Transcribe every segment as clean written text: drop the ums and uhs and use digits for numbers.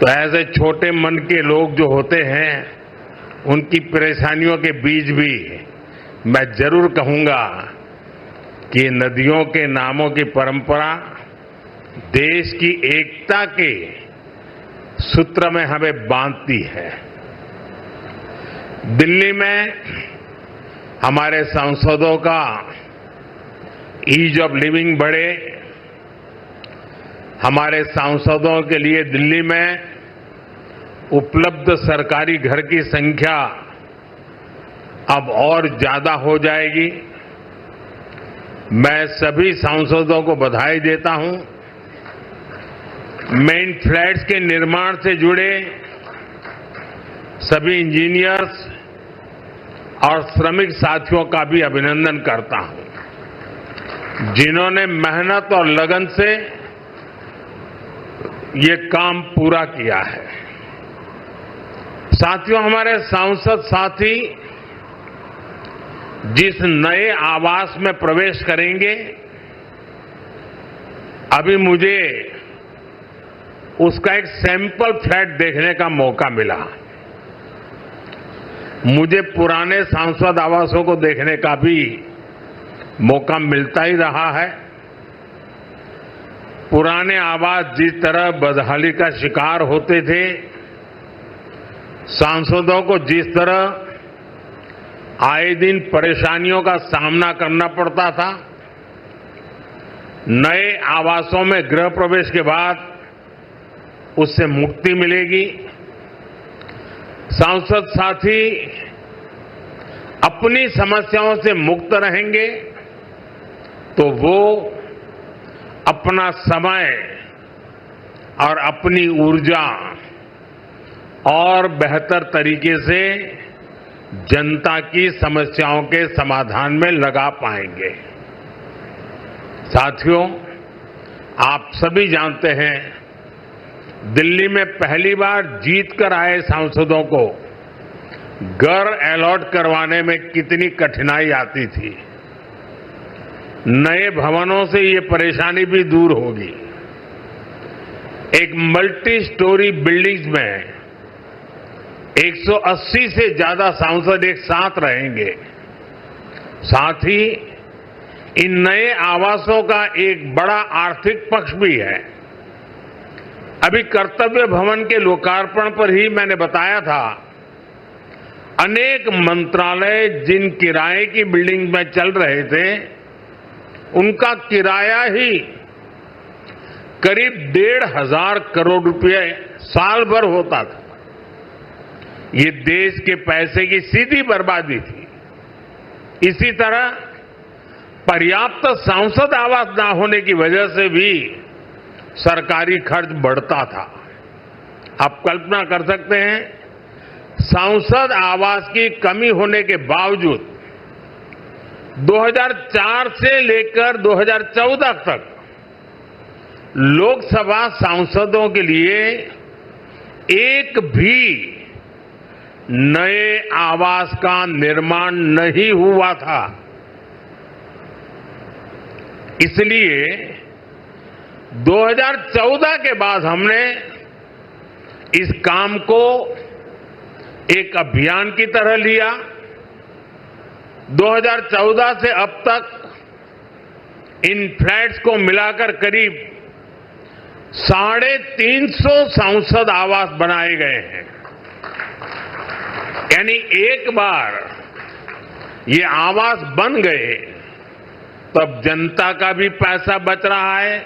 तो ऐसे छोटे मन के लोग जो होते हैं, उनकी परेशानियों के बीच भी मैं जरूर कहूंगा कि नदियों के नामों की परंपरा देश की एकता के सूत्र में हमें बांधती है। दिल्ली में हमारे सांसदों का ईज ऑफ लिविंग बढ़े, हमारे सांसदों के लिए दिल्ली में उपलब्ध सरकारी घर की संख्या अब और ज्यादा हो जाएगी। मैं सभी सांसदों को बधाई देता हूं। मेन फ्लैट्स के निर्माण से जुड़े सभी इंजीनियर्स और श्रमिक साथियों का भी अभिनंदन करता हूं, जिन्होंने मेहनत और लगन से ये काम पूरा किया है। साथियों, हमारे सांसद साथी जिस नए आवास में प्रवेश करेंगे, अभी मुझे उसका एक सैंपल फ्लैट देखने का मौका मिला। मुझे पुराने सांसद आवासों को देखने का भी मौका मिलता ही रहा है। पुराने आवास जिस तरह बदहाली का शिकार होते थे, सांसदों को जिस तरह आए दिन परेशानियों का सामना करना पड़ता था, नए आवासों में गृह प्रवेश के बाद उससे मुक्ति मिलेगी। सांसद साथी अपनी समस्याओं से मुक्त रहेंगे तो वो अपना समय और अपनी ऊर्जा और बेहतर तरीके से जनता की समस्याओं के समाधान में लगा पाएंगे। साथियों, आप सभी जानते हैं, दिल्ली में पहली बार जीत कर आए सांसदों को घर अलॉट करवाने में कितनी कठिनाई आती थी। नए भवनों से ये परेशानी भी दूर होगी। एक मल्टी स्टोरी बिल्डिंग्स में 180 से ज्यादा सांसद एक साथ रहेंगे। साथ ही इन नए आवासों का एक बड़ा आर्थिक पक्ष भी है। अभी कर्तव्य भवन के लोकार्पण पर ही मैंने बताया था, अनेक मंत्रालय जिन किराए की बिल्डिंग में चल रहे थे, उनका किराया ही करीब 1,500 करोड़ रुपए साल भर होता था। ये देश के पैसे की सीधी बर्बादी थी। इसी तरह पर्याप्त सांसद आवास न होने की वजह से भी सरकारी खर्च बढ़ता था। आप कल्पना कर सकते हैं, सांसद आवास की कमी होने के बावजूद 2004 से लेकर 2014 तक लोकसभा सांसदों के लिए एक भी नए आवास का निर्माण नहीं हुआ था। इसलिए 2014 के बाद हमने इस काम को एक अभियान की तरह लिया। 2014 से अब तक इन फ्लैट्स को मिलाकर करीब 350 सांसद आवास बनाए गए हैं। यानी एक बार ये आवास बन गए तब जनता का भी पैसा बच रहा है।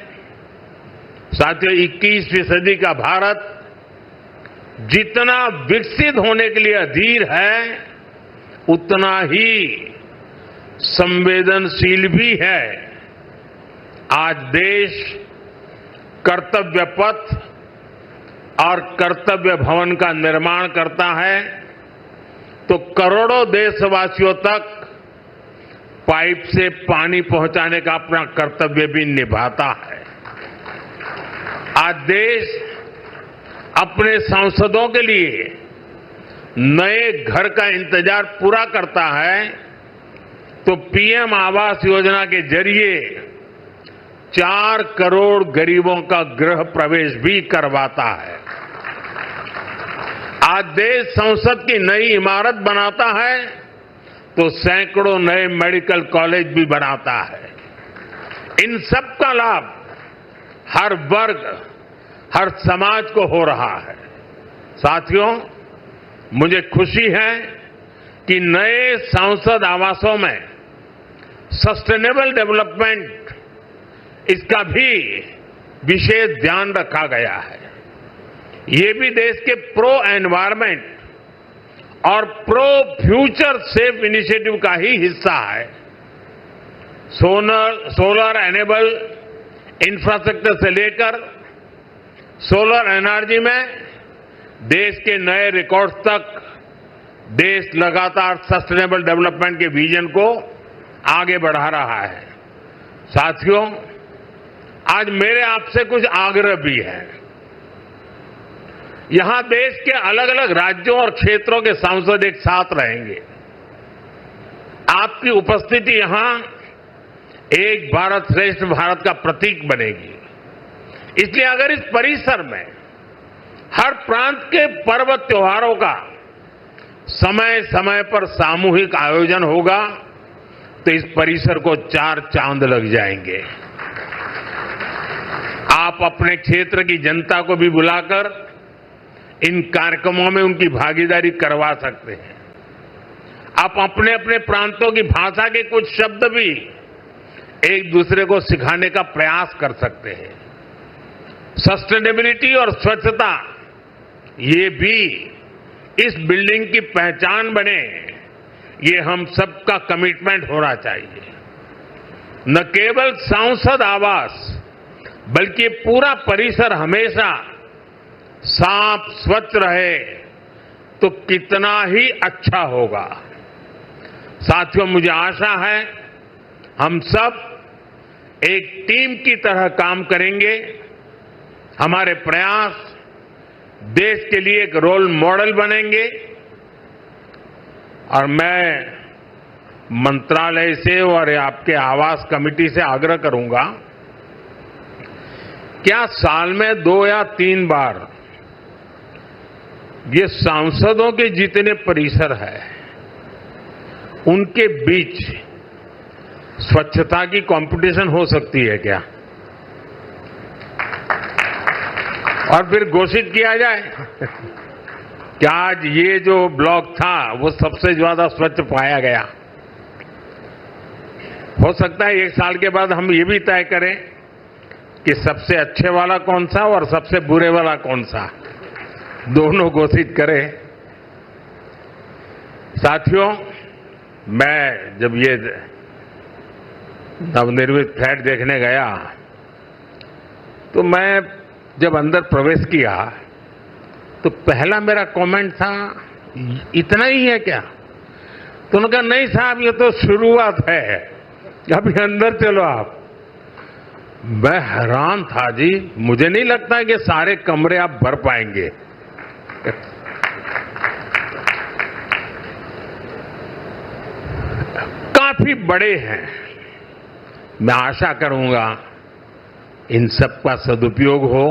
साथियों, 21वीं सदी का भारत जितना विकसित होने के लिए अधीर है, उतना ही संवेदनशील भी है। आज देश कर्तव्य पथ और कर्तव्य भवन का निर्माण करता है तो करोड़ों देशवासियों तक पाइप से पानी पहुंचाने का अपना कर्तव्य भी निभाता है। आज देश अपने सांसदों के लिए नए घर का इंतजार पूरा करता है तो पीएम आवास योजना के जरिए 4 करोड़ गरीबों का गृह प्रवेश भी करवाता है। आज देश संसद की नई इमारत बनाता है तो सैकड़ों नए मेडिकल कॉलेज भी बनाता है। इन सब का लाभ हर वर्ग, हर समाज को हो रहा है। साथियों, मुझे खुशी है कि नए संसद आवासों में सस्टेनेबल डेवलपमेंट, इसका भी विशेष ध्यान रखा गया है। ये भी देश के प्रो एनवायरमेंट और प्रो फ्यूचर सेफ इनिशिएटिव का ही हिस्सा है। सोलर एनेबल इंफ्रास्ट्रक्चर से लेकर सोलर एनर्जी में देश के नए रिकॉर्ड्स तक देश लगातार सस्टेनेबल डेवलपमेंट के विजन को आगे बढ़ा रहा है। साथियों, आज मेरे आपसे कुछ आग्रह भी है। यहां देश के अलग अलग राज्यों और क्षेत्रों के सांसद एक साथ रहेंगे। आपकी उपस्थिति यहां एक भारत श्रेष्ठ भारत का प्रतीक बनेगी। इसलिए अगर इस परिसर में हर प्रांत के पर्व त्योहारों का समय समय पर सामूहिक आयोजन होगा तो इस परिसर को 4 चांद लग जाएंगे। आप अपने क्षेत्र की जनता को भी बुलाकर इन कार्यक्रमों में उनकी भागीदारी करवा सकते हैं। आप अपने अपने प्रांतों की भाषा के कुछ शब्द भी एक दूसरे को सिखाने का प्रयास कर सकते हैं। सस्टेनेबिलिटी और स्वच्छता, ये भी इस बिल्डिंग की पहचान बने, ये हम सबका कमिटमेंट होना चाहिए। न केवल सांसद आवास बल्कि पूरा परिसर हमेशा साफ स्वच्छ रहे तो कितना ही अच्छा होगा। साथियों, मुझे आशा है हम सब एक टीम की तरह काम करेंगे। हमारे प्रयास देश के लिए एक रोल मॉडल बनेंगे और मैं मंत्रालय से और आपके आवास कमेटी से आग्रह करूंगा, क्या साल में 2 या 3 बार ये सांसदों के जितने परिसर है उनके बीच स्वच्छता की कंपटीशन हो सकती है क्या? और फिर घोषित किया जाए कि आज ये जो ब्लॉक था वो सबसे ज्यादा स्वच्छ पाया गया। हो सकता है 1 साल के बाद हम ये भी तय करें कि सबसे अच्छे वाला कौन सा और सबसे बुरे वाला कौन सा, दोनों घोषित करें। साथियों, मैं जब ये नवनिर्मित फ्लैट देखने गया तो मैं जब अंदर प्रवेश किया तो पहला मेरा कमेंट था, इतना ही है क्या? तो उन्होंने कहा, नहीं साहब, ये तो शुरुआत है, अभी अंदर चलो आप। मैं हैरान था जी, मुझे नहीं लगता कि सारे कमरे आप भर पाएंगे। काफी बड़े हैं। मैं आशा करूंगा इन सब का सदुपयोग हो।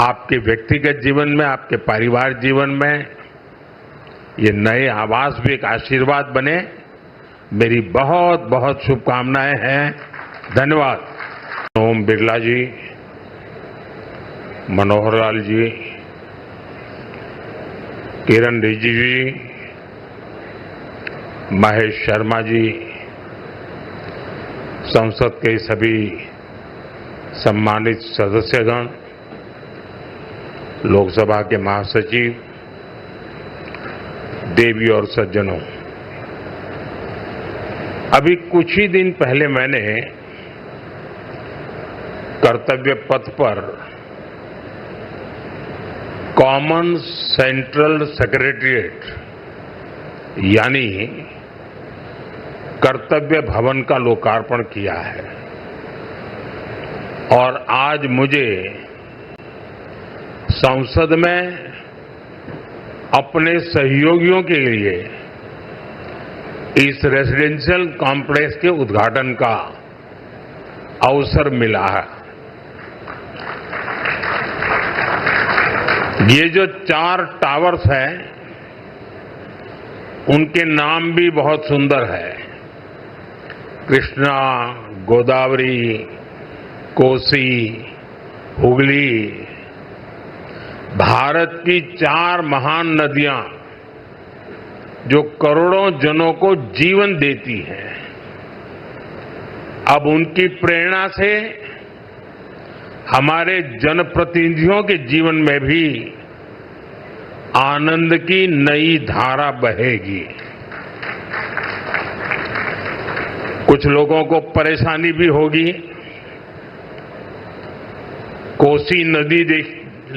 आपके व्यक्तिगत जीवन में, आपके परिवार जीवन में ये नए आवास भी एक आशीर्वाद बने। मेरी बहुत बहुत शुभकामनाएं हैं। धन्यवाद। ओम बिरला जी, मनोहर लाल जी, किरण रिजिजू जी, महेश शर्मा जी, संसद के सभी सम्मानित सदस्यगण, लोकसभा के महासचिव, देवी और सज्जनों, अभी कुछ ही दिन पहले मैंने कर्तव्य पथ पर कॉमन सेंट्रल सेक्रेटेरिएट यानी कर्तव्य भवन का लोकार्पण किया है और आज मुझे संसद में अपने सहयोगियों के लिए इस रेजिडेंशियल कॉम्प्लेक्स के उद्घाटन का अवसर मिला है। ये जो 4 टावर्स हैं, उनके नाम भी बहुत सुंदर है। कृष्णा, गोदावरी, कोसी, हुगली। भारत की 4 महान नदियां जो करोड़ों जनों को जीवन देती हैं, अब उनकी प्रेरणा से हमारे जनप्रतिनिधियों के जीवन में भी आनंद की नई धारा बहेगी। कुछ लोगों को परेशानी भी होगी। कोसी नदी देख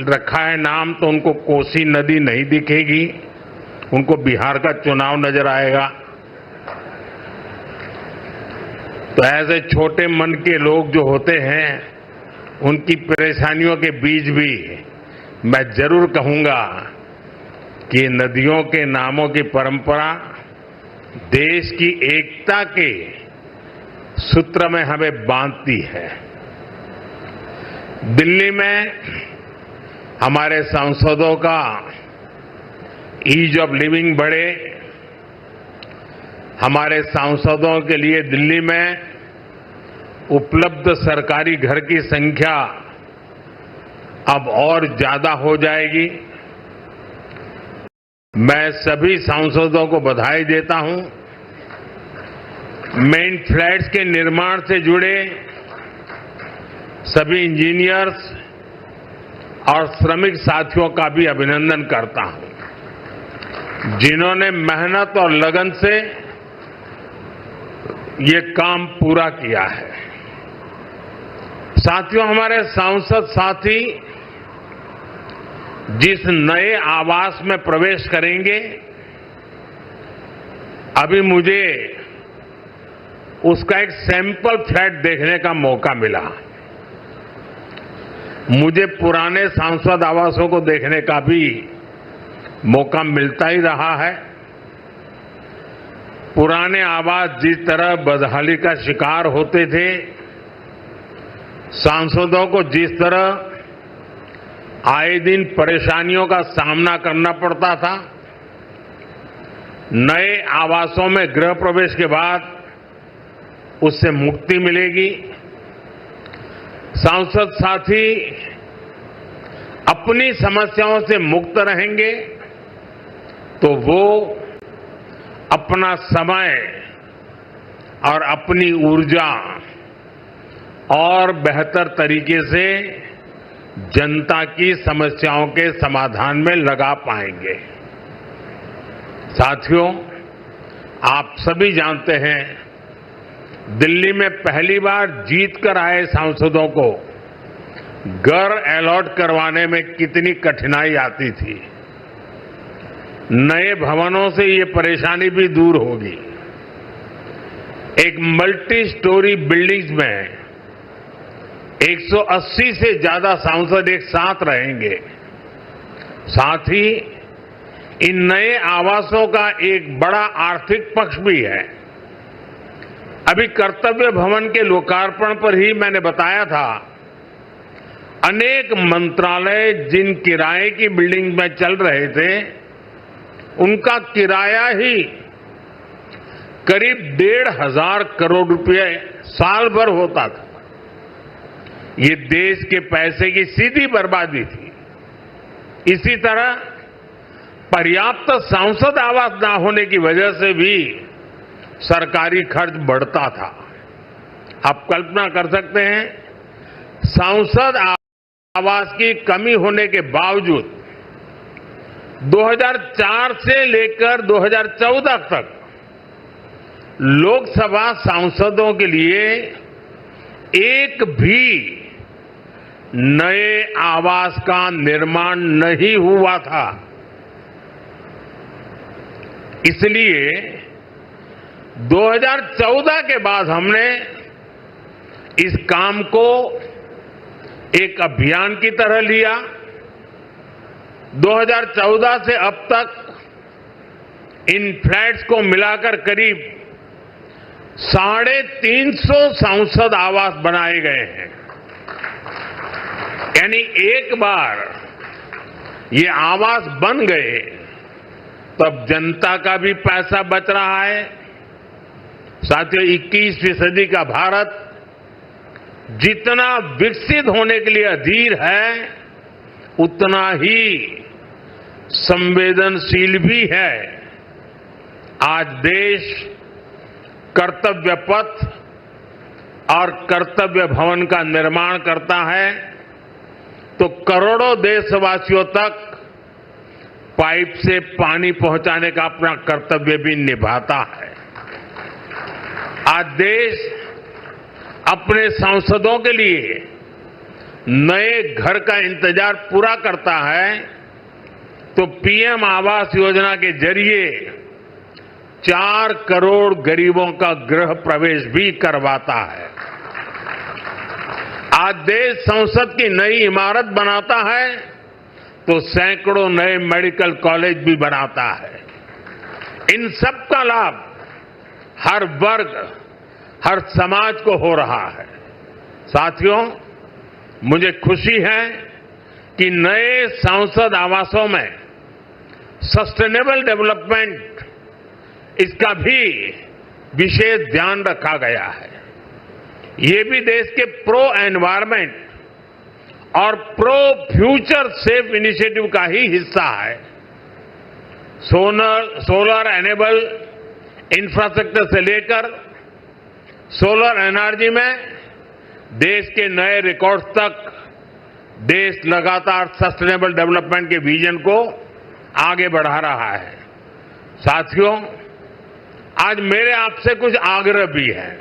रखा है नाम, तो उनको कोसी नदी नहीं दिखेगी, उनको बिहार का चुनाव नजर आएगा। तो ऐसे छोटे मन के लोग जो होते हैं, उनकी परेशानियों के बीच भी मैं जरूर कहूंगा कि नदियों के नामों की परंपरा देश की एकता के सूत्र में हमें बांधती है। दिल्ली में हमारे सांसदों का ईज ऑफ लिविंग बढ़े, हमारे सांसदों के लिए दिल्ली में उपलब्ध सरकारी घर की संख्या अब और ज्यादा हो जाएगी। मैं सभी सांसदों को बधाई देता हूं। मेन फ्लैट्स के निर्माण से जुड़े सभी इंजीनियर्स और श्रमिक साथियों का भी अभिनंदन करता हूं, जिन्होंने मेहनत और लगन से ये काम पूरा किया है। साथियों, हमारे सांसद साथी जिस नए आवास में प्रवेश करेंगे, अभी मुझे उसका एक सैंपल फ्लैट देखने का मौका मिला। मुझे पुराने सांसद आवासों को देखने का भी मौका मिलता ही रहा है। पुराने आवास जिस तरह बदहाली का शिकार होते थे, सांसदों को जिस तरह आए दिन परेशानियों का सामना करना पड़ता था, नए आवासों में गृह प्रवेश के बाद उससे मुक्ति मिलेगी। सांसद साथी अपनी समस्याओं से मुक्त रहेंगे तो वो अपना समय और अपनी ऊर्जा और बेहतर तरीके से जनता की समस्याओं के समाधान में लगा पाएंगे। साथियों, आप सभी जानते हैं, दिल्ली में पहली बार जीत कर आए सांसदों को घर अलॉट करवाने में कितनी कठिनाई आती थी। नए भवनों से ये परेशानी भी दूर होगी। एक मल्टी स्टोरी बिल्डिंग्स में 180 से ज्यादा सांसद एक साथ रहेंगे। साथ ही इन नए आवासों का एक बड़ा आर्थिक पक्ष भी है। अभी कर्तव्य भवन के लोकार्पण पर ही मैंने बताया था, अनेक मंत्रालय जिन किराए की बिल्डिंग में चल रहे थे, उनका किराया ही करीब 1,500 करोड़ रुपए साल भर होता था। ये देश के पैसे की सीधी बर्बादी थी। इसी तरह पर्याप्त सांसद आवास न होने की वजह से भी सरकारी खर्च बढ़ता था। आप कल्पना कर सकते हैं, सांसद आवास की कमी होने के बावजूद 2004 से लेकर 2014 तक लोकसभा सांसदों के लिए एक भी नए आवास का निर्माण नहीं हुआ था। इसलिए 2014 के बाद हमने इस काम को एक अभियान की तरह लिया। 2014 से अब तक इन फ्लैट्स को मिलाकर करीब 350 सांसद आवास बनाए गए हैं। यानी एक बार ये आवास बन गए तब जनता का भी पैसा बच रहा है। साथियों, 21वीं सदी का भारत जितना विकसित होने के लिए अधीर है, उतना ही संवेदनशील भी है। आज देश कर्तव्य पथ और कर्तव्य भवन का निर्माण करता है तो करोड़ों देशवासियों तक पाइप से पानी पहुंचाने का अपना कर्तव्य भी निभाता है। आज देश अपने सांसदों के लिए नए घर का इंतजार पूरा करता है तो पीएम आवास योजना के जरिए 4 करोड़ गरीबों का गृह प्रवेश भी करवाता है। आज देश संसद की नई इमारत बनाता है तो सैकड़ों नए मेडिकल कॉलेज भी बनाता है। इन सब का लाभ हर वर्ग, हर समाज को हो रहा है। साथियों, मुझे खुशी है कि नए संसद आवासों में सस्टेनेबल डेवलपमेंट, इसका भी विशेष ध्यान रखा गया है। ये भी देश के प्रो एनवायरमेंट और प्रो फ्यूचर सेफ इनिशिएटिव का ही हिस्सा है। सोलर एनेबल इंफ्रास्ट्रक्चर से लेकर सोलर एनर्जी में देश के नए रिकॉर्ड्स तक देश लगातार सस्टेनेबल डेवलपमेंट के विजन को आगे बढ़ा रहा है। साथियों, आज मेरे आपसे कुछ आग्रह भी है।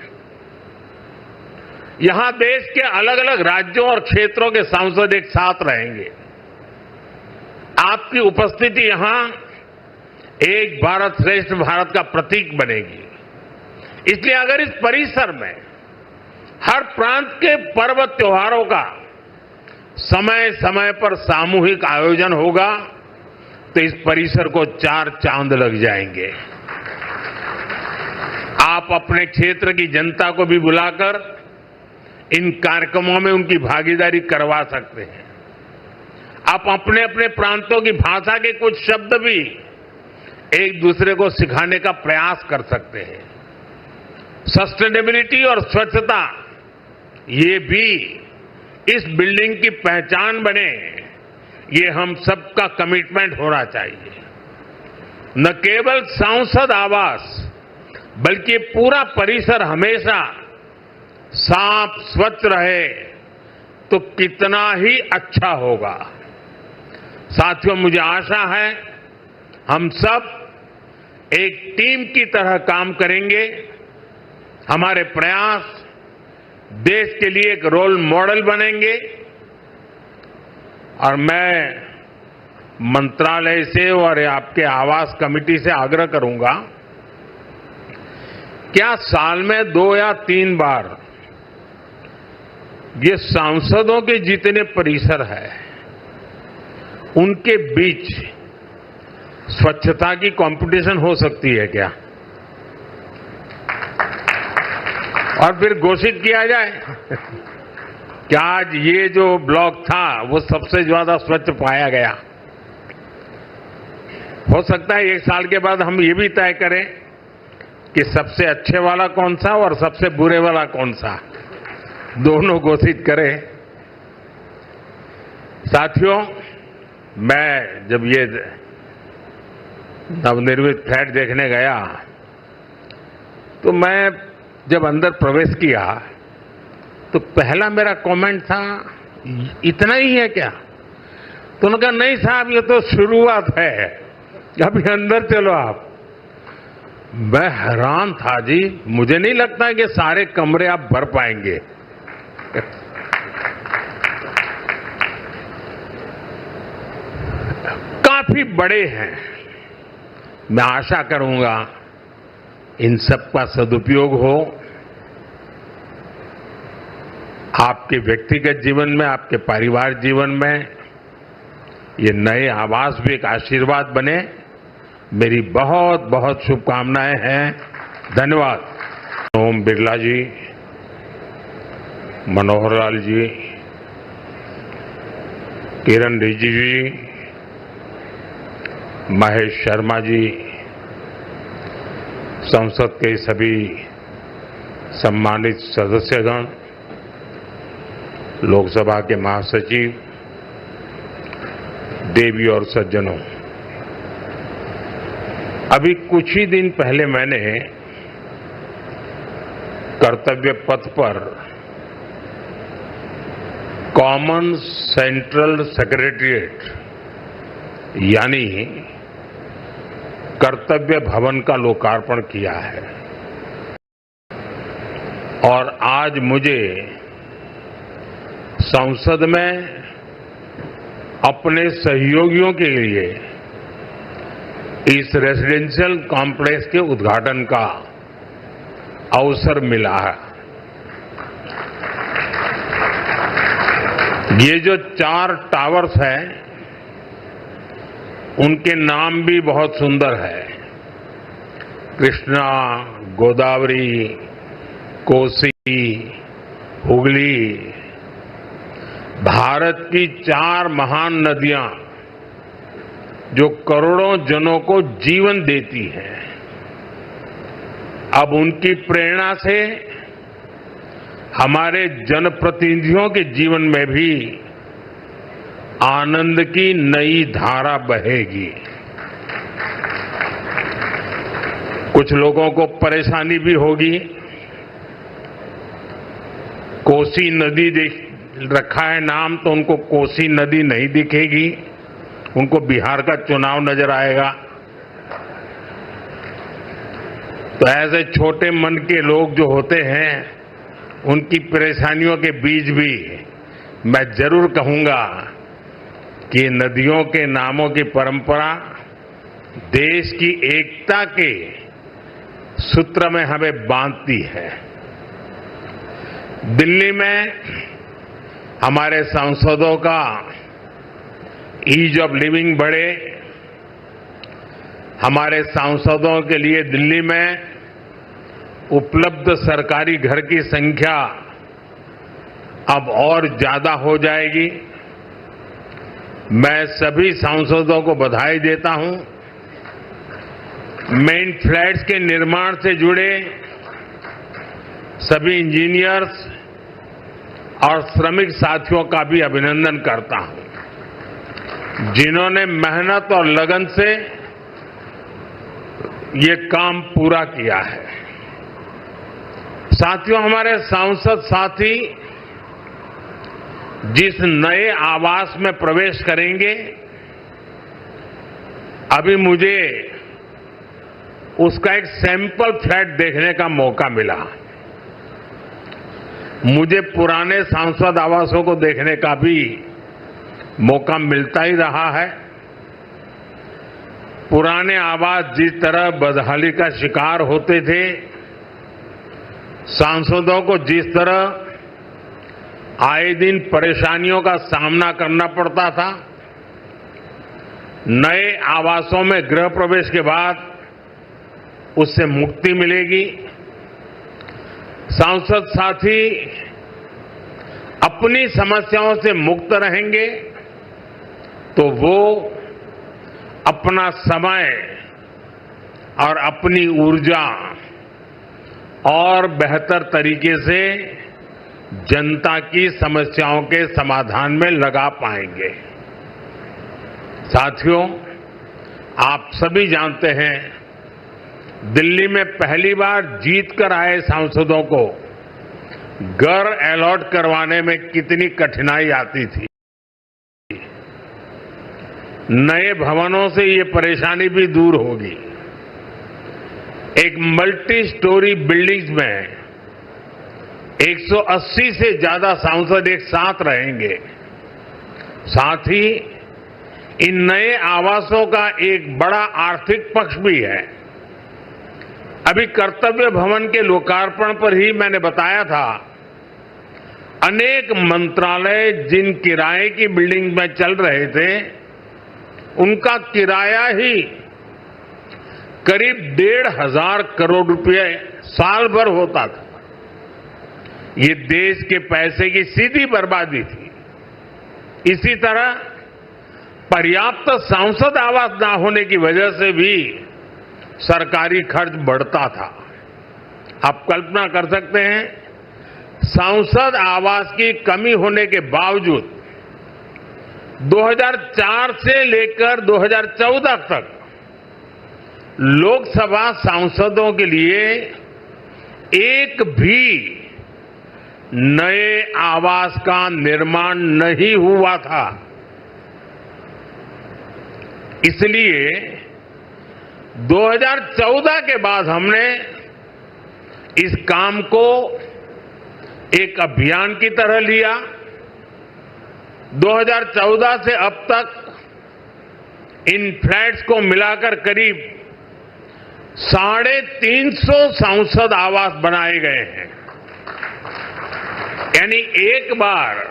यहां देश के अलग अलग राज्यों और क्षेत्रों के सांसद एक साथ रहेंगे। आपकी उपस्थिति यहां एक भारत श्रेष्ठ भारत का प्रतीक बनेगी। इसलिए अगर इस परिसर में हर प्रांत के पर्व त्योहारों का समय समय पर सामूहिक आयोजन होगा तो इस परिसर को 4 चांद लग जाएंगे। आप अपने क्षेत्र की जनता को भी बुलाकर इन कार्यक्रमों में उनकी भागीदारी करवा सकते हैं। आप अपने अपने प्रांतों की भाषा के कुछ शब्द भी एक दूसरे को सिखाने का प्रयास कर सकते हैं। सस्टेनेबिलिटी और स्वच्छता, ये भी इस बिल्डिंग की पहचान बने, ये हम सबका कमिटमेंट होना चाहिए। न केवल सांसद आवास बल्कि पूरा परिसर हमेशा साफ स्वच्छ रहे तो कितना ही अच्छा होगा। साथियों, मुझे आशा है हम सब एक टीम की तरह काम करेंगे। हमारे प्रयास देश के लिए एक रोल मॉडल बनेंगे और मैं मंत्रालय से और आपके आवास कमेटी से आग्रह करूंगा, क्या साल में 2 या 3 बार ये सांसदों के जितने परिसर है उनके बीच स्वच्छता की कंपटीशन हो सकती है क्या? और फिर घोषित किया जाए कि आज ये जो ब्लॉक था वो सबसे ज्यादा स्वच्छ पाया गया। हो सकता है 1 साल के बाद हम ये भी तय करें कि सबसे अच्छे वाला कौन सा और सबसे बुरे वाला कौन सा, दोनों घोषित करें। साथियों, मैं जब ये नवनिर्मित फ्लैट देखने गया तो मैं जब अंदर प्रवेश किया तो पहला मेरा कमेंट था, इतना ही है क्या? तो उन्होंने कहा, नहीं साहब, ये तो शुरुआत है, अभी अंदर चलो आप। मैं हैरान था जी, मुझे नहीं लगता कि सारे कमरे आप भर पाएंगे। काफी बड़े हैं। मैं आशा करूंगा इन सब का सदुपयोग हो। आपके व्यक्तिगत जीवन में, आपके पारिवारिक जीवन में ये नए आवास भी एक आशीर्वाद बने। मेरी बहुत बहुत शुभकामनाएं हैं। धन्यवाद। ओम बिरला जी, मनोहर लाल जी, किरण रिजिजू जी, महेश शर्मा जी, संसद के सभी सम्मानित सदस्यगण, लोकसभा के महासचिव, देवी और सज्जनों, अभी कुछ ही दिन पहले मैंने कर्तव्य पथ पर कॉमन सेंट्रल सेक्रेटेरिएट यानी कर्तव्य भवन का लोकार्पण किया है और आज मुझे संसद में अपने सहयोगियों के लिए इस रेजिडेंशियल कॉम्प्लेक्स के उद्घाटन का अवसर मिला है। ये जो 4 टावर्स हैं, उनके नाम भी बहुत सुंदर है। कृष्णा, गोदावरी, कोसी, हुगली, भारत की 4 महान नदियां जो करोड़ों जनों को जीवन देती हैं, अब उनकी प्रेरणा से हमारे जनप्रतिनिधियों के जीवन में भी आनंद की नई धारा बहेगी। कुछ लोगों को परेशानी भी होगी। कोसी नदी रखा है नाम, तो उनको कोसी नदी नहीं दिखेगी, उनको बिहार का चुनाव नजर आएगा। तो ऐसे छोटे मन के लोग जो होते हैं, उनकी परेशानियों के बीच भी मैं जरूर कहूंगा कि नदियों के नामों की परंपरा देश की एकता के सूत्र में हमें बांधती है। दिल्ली में हमारे सांसदों का ईज ऑफ लिविंग बढ़े, हमारे सांसदों के लिए दिल्ली में उपलब्ध सरकारी घर की संख्या अब और ज्यादा हो जाएगी। मैं सभी सांसदों को बधाई देता हूं। मेन फ्लैट्स के निर्माण से जुड़े सभी इंजीनियर्स और श्रमिक साथियों का भी अभिनंदन करता हूं, जिन्होंने मेहनत और लगन से ये काम पूरा किया है। साथियों, हमारे सांसद साथी जिस नए आवास में प्रवेश करेंगे, अभी मुझे उसका एक सैंपल फ्लैट देखने का मौका मिला। मुझे पुराने सांसद आवासों को देखने का भी मौका मिलता ही रहा है। पुराने आवास जिस तरह बदहाली का शिकार होते थे, सांसदों को जिस तरह आए दिन परेशानियों का सामना करना पड़ता था, नए आवासों में गृह प्रवेश के बाद उससे मुक्ति मिलेगी। सांसद साथी अपनी समस्याओं से मुक्त रहेंगे तो वो अपना समय और अपनी ऊर्जा और बेहतर तरीके से जनता की समस्याओं के समाधान में लगा पाएंगे। साथियों, आप सभी जानते हैं, दिल्ली में पहली बार जीत कर आए सांसदों को घर अलॉट करवाने में कितनी कठिनाई आती थी। नए भवनों से ये परेशानी भी दूर होगी। एक मल्टी स्टोरी बिल्डिंग्स में 180 से ज्यादा सांसद एक साथ रहेंगे। साथ ही इन नए आवासों का एक बड़ा आर्थिक पक्ष भी है। अभी कर्तव्य भवन के लोकार्पण पर ही मैंने बताया था, अनेक मंत्रालय जिन किराए की बिल्डिंग में चल रहे थे, उनका किराया ही करीब 1,500 करोड़ रुपए साल भर होता था। ये देश के पैसे की सीधी बर्बादी थी। इसी तरह पर्याप्त सांसद आवास न होने की वजह से भी सरकारी खर्च बढ़ता था। आप कल्पना कर सकते हैं, सांसद आवास की कमी होने के बावजूद 2004 से लेकर 2014 तक लोकसभा सांसदों के लिए एक भी नए आवास का निर्माण नहीं हुआ था। इसलिए 2014 के बाद हमने इस काम को एक अभियान की तरह लिया। 2014 से अब तक इन फ्लैट्स को मिलाकर करीब 350 सांसद आवास बनाए गए हैं। यानी एक बार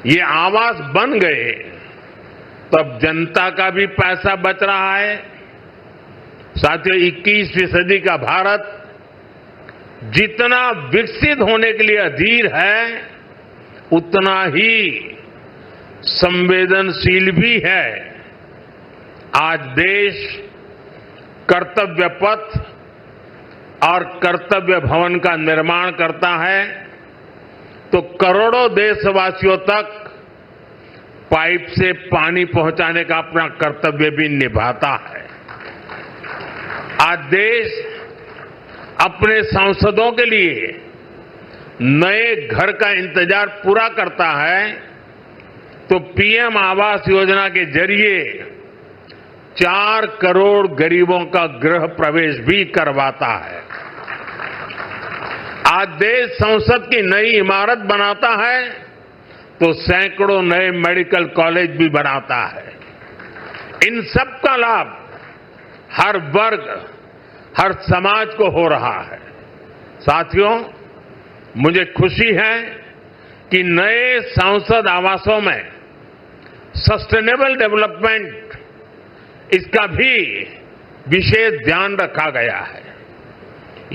ये आवास बन गए तब जनता का भी पैसा बच रहा है। साथियों, 21वीं सदी का भारत जितना विकसित होने के लिए अधीर है, उतना ही संवेदनशील भी है। आज देश कर्तव्य पथ और कर्तव्य भवन का निर्माण करता है तो करोड़ों देशवासियों तक पाइप से पानी पहुंचाने का अपना कर्तव्य भी निभाता है। आज देश अपने सांसदों के लिए नए घर का इंतजार पूरा करता है तो पीएम आवास योजना के जरिए 4 करोड़ गरीबों का गृह प्रवेश भी करवाता है। आज देश संसद की नई इमारत बनाता है तो सैकड़ों नए मेडिकल कॉलेज भी बनाता है। इन सब का लाभ हर वर्ग, हर समाज को हो रहा है। साथियों, मुझे खुशी है कि नए सांसद आवासों में सस्टेनेबल डेवलपमेंट, इसका भी विशेष ध्यान रखा गया है।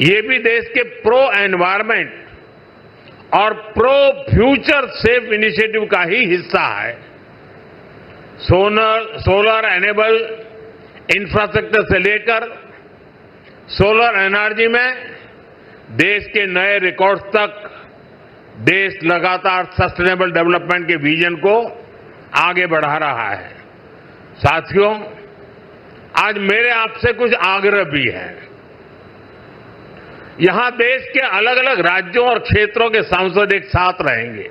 ये भी देश के प्रो एनवायरमेंट और प्रो फ्यूचर सेफ इनिशिएटिव का ही हिस्सा है। सोलर एनेबल इंफ्रास्ट्रक्चर से लेकर सोलर एनर्जी में देश के नए रिकॉर्ड्स तक देश लगातार सस्टेनेबल डेवलपमेंट के विजन को आगे बढ़ा रहा है। साथियों, आज मेरे आपसे कुछ आग्रह भी है। यहां देश के अलग अलग राज्यों और क्षेत्रों के सांसद एक साथ रहेंगे।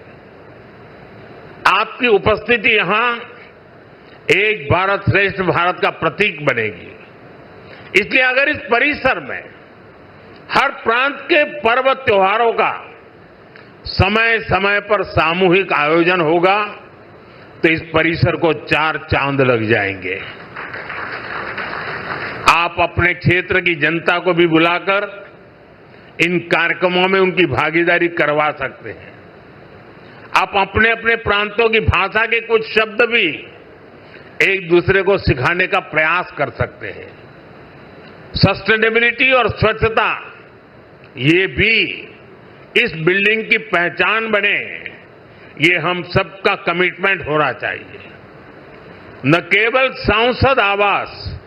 आपकी उपस्थिति यहां एक भारत श्रेष्ठ भारत का प्रतीक बनेगी। इसलिए अगर इस परिसर में हर प्रांत के पर्व त्योहारों का समय समय पर सामूहिक आयोजन होगा तो इस परिसर को 4 चांद लग जाएंगे। आप अपने क्षेत्र की जनता को भी बुलाकर इन कार्यक्रमों में उनकी भागीदारी करवा सकते हैं। आप अपने अपने प्रांतों की भाषा के कुछ शब्द भी एक दूसरे को सिखाने का प्रयास कर सकते हैं। सस्टेनेबिलिटी और स्वच्छता, ये भी इस बिल्डिंग की पहचान बने, ये हम सबका कमिटमेंट होना चाहिए। न केवल सांसद आवास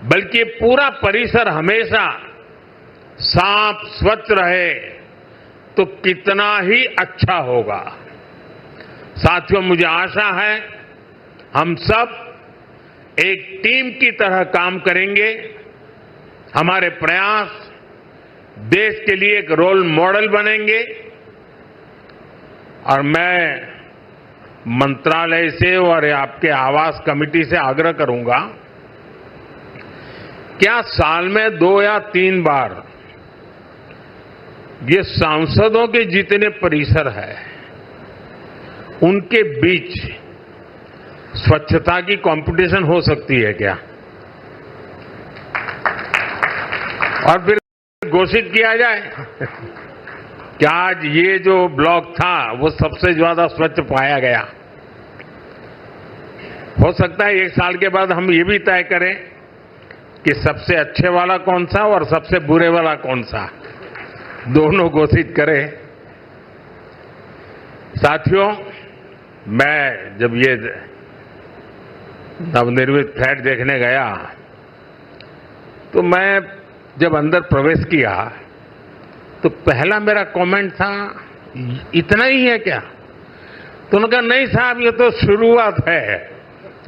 बल्कि पूरा परिसर हमेशा साफ स्वच्छ रहे तो कितना ही अच्छा होगा। साथियों, मुझे आशा है हम सब एक टीम की तरह काम करेंगे। हमारे प्रयास देश के लिए एक रोल मॉडल बनेंगे और मैं मंत्रालय से और आपके आवास कमेटी से आग्रह करूंगा, क्या साल में 2 या 3 बार ये सांसदों के जितने परिसर है उनके बीच स्वच्छता की कंपटीशन हो सकती है क्या? और फिर घोषित किया जाए कि आज ये जो ब्लॉक था वो सबसे ज्यादा स्वच्छ पाया गया। हो सकता है 1 साल के बाद हम ये भी तय करें कि सबसे अच्छे वाला कौन सा और सबसे बुरे वाला कौन सा, दोनों घोषित करें। साथियों, मैं जब ये नवनिर्मित फ्लैट देखने गया तो मैं जब अंदर प्रवेश किया तो पहला मेरा कमेंट था, इतना ही है क्या? तो उन्होंने कहा, नहीं साहब, ये तो शुरुआत है,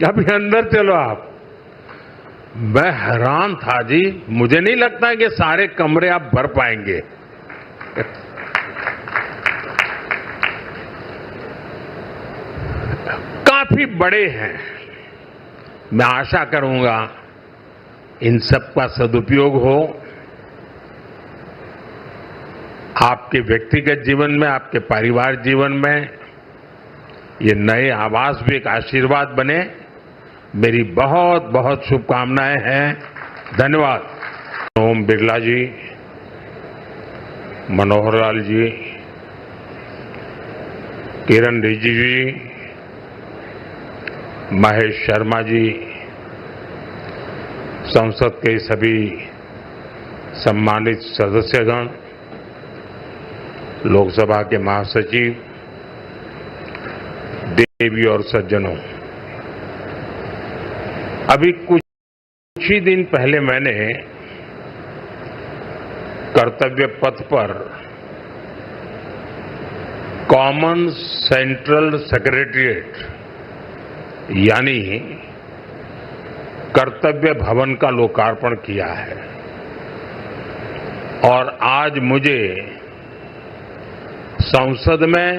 अभी अंदर चलो आप। मैं हैरान था जी, मुझे नहीं लगता कि सारे कमरे आप भर पाएंगे। काफी बड़े हैं। मैं आशा करूंगा इन सब का सदुपयोग हो, आपके व्यक्तिगत जीवन में, आपके पारिवारिक जीवन में ये नए आवास भी एक आशीर्वाद बने। मेरी बहुत बहुत शुभकामनाएं हैं। धन्यवाद। ओम बिरला जी, मनोहर लाल जी, किरण रिजिजू जी, महेश शर्मा जी, संसद के सभी सम्मानित सदस्यगण, लोकसभा के महासचिव, देवी और सज्जनों, अभी कुछ ही दिन पहले मैंने कर्तव्य पथ पर कॉमन सेंट्रल सेक्रेटेरिएट यानी कर्तव्य भवन का लोकार्पण किया है और आज मुझे संसद में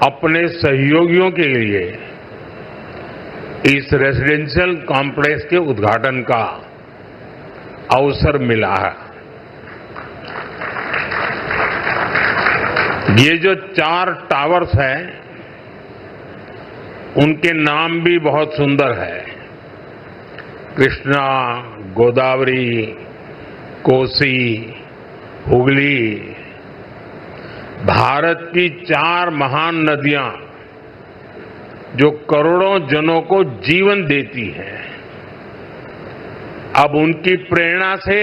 अपने सहयोगियों के लिए इस रेजिडेंशियल कॉम्प्लेक्स के उद्घाटन का अवसर मिला है। ये जो 4 टावर्स हैं, उनके नाम भी बहुत सुंदर है। कृष्णा, गोदावरी, कोसी, हुगली, भारत की 4 महान नदियां जो करोड़ों जनों को जीवन देती हैं, अब उनकी प्रेरणा से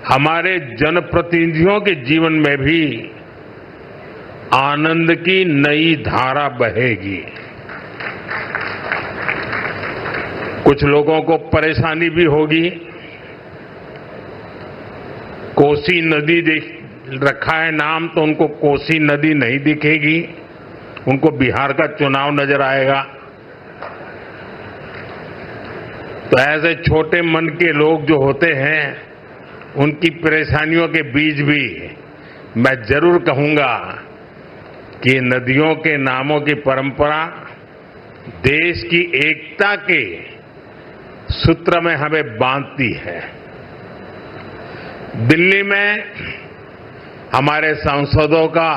हमारे जनप्रतिनिधियों के जीवन में भी आनंद की नई धारा बहेगी। कुछ लोगों को परेशानी भी होगी। कोसी नदी देख रखा है नाम, तो उनको कोसी नदी नहीं दिखेगी, उनको बिहार का चुनाव नजर आएगा। तो ऐसे छोटे मन के लोग जो होते हैं, उनकी परेशानियों के बीच भी मैं जरूर कहूंगा कि नदियों के नामों की परंपरा देश की एकता के सूत्र में हमें बांधती है। दिल्ली में हमारे सांसदों का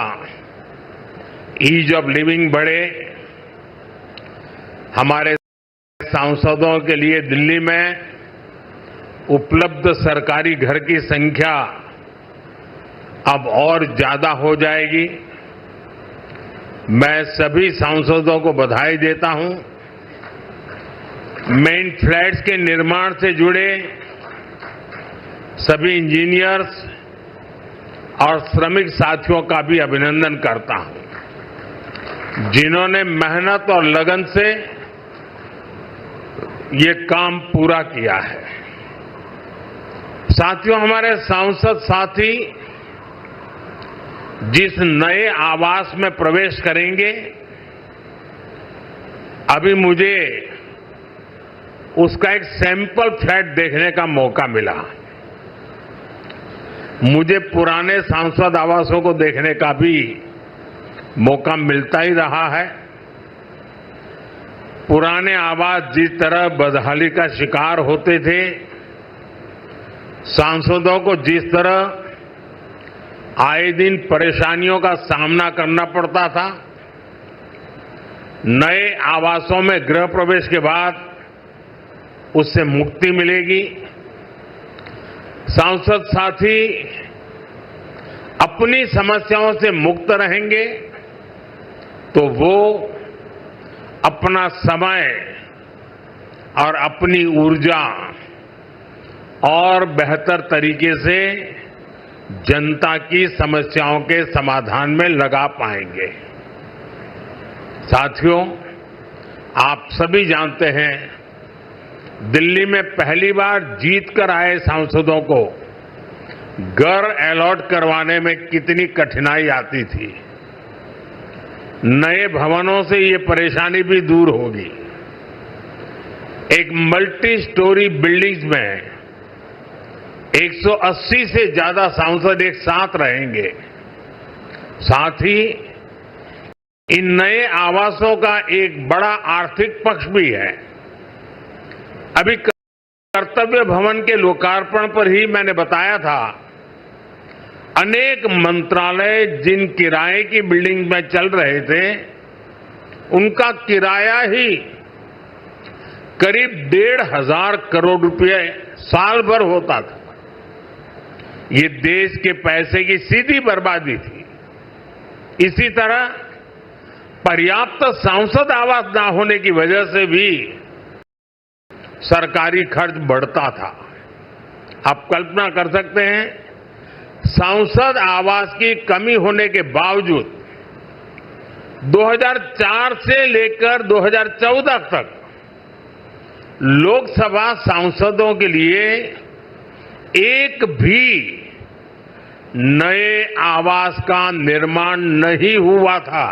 ईज ऑफ लिविंग बढ़े, हमारे सांसदों के लिए दिल्ली में उपलब्ध सरकारी घर की संख्या अब और ज्यादा हो जाएगी। मैं सभी सांसदों को बधाई देता हूं। मेन फ्लैट्स के निर्माण से जुड़े सभी इंजीनियर्स और श्रमिक साथियों का भी अभिनंदन करता हूं, जिन्होंने मेहनत और लगन से ये काम पूरा किया है। साथियों, हमारे सांसद साथी जिस नए आवास में प्रवेश करेंगे, अभी मुझे उसका एक सैंपल फ्लैट देखने का मौका मिला। मुझे पुराने सांसद आवासों को देखने का भी मौका मिलता ही रहा है। पुराने आवास जिस तरह बदहाली का शिकार होते थे, सांसदों को जिस तरह आए दिन परेशानियों का सामना करना पड़ता था, नए आवासों में गृह प्रवेश के बाद उससे मुक्ति मिलेगी। सांसद साथी अपनी समस्याओं से मुक्त रहेंगे तो वो अपना समय और अपनी ऊर्जा और बेहतर तरीके से जनता की समस्याओं के समाधान में लगा पाएंगे। साथियों, आप सभी जानते हैं, दिल्ली में पहली बार जीत कर आए सांसदों को घर अलॉट करवाने में कितनी कठिनाई आती थी। नए भवनों से ये परेशानी भी दूर होगी। एक मल्टी स्टोरी बिल्डिंग्स में 180 से ज्यादा सांसद एक साथ रहेंगे। साथ ही इन नए आवासों का एक बड़ा आर्थिक पक्ष भी है। अभी कर्तव्य भवन के लोकार्पण पर ही मैंने बताया था, अनेक मंत्रालय जिन किराए की बिल्डिंग में चल रहे थे, उनका किराया ही करीब 1,500 करोड़ रुपए साल भर होता था। ये देश के पैसे की सीधी बर्बादी थी। इसी तरह पर्याप्त सांसद आवास न होने की वजह से भी सरकारी खर्च बढ़ता था। आप कल्पना कर सकते हैं, सांसद आवास की कमी होने के बावजूद 2004 से लेकर 2014 तक लोकसभा सांसदों के लिए एक भी नए आवास का निर्माण नहीं हुआ था।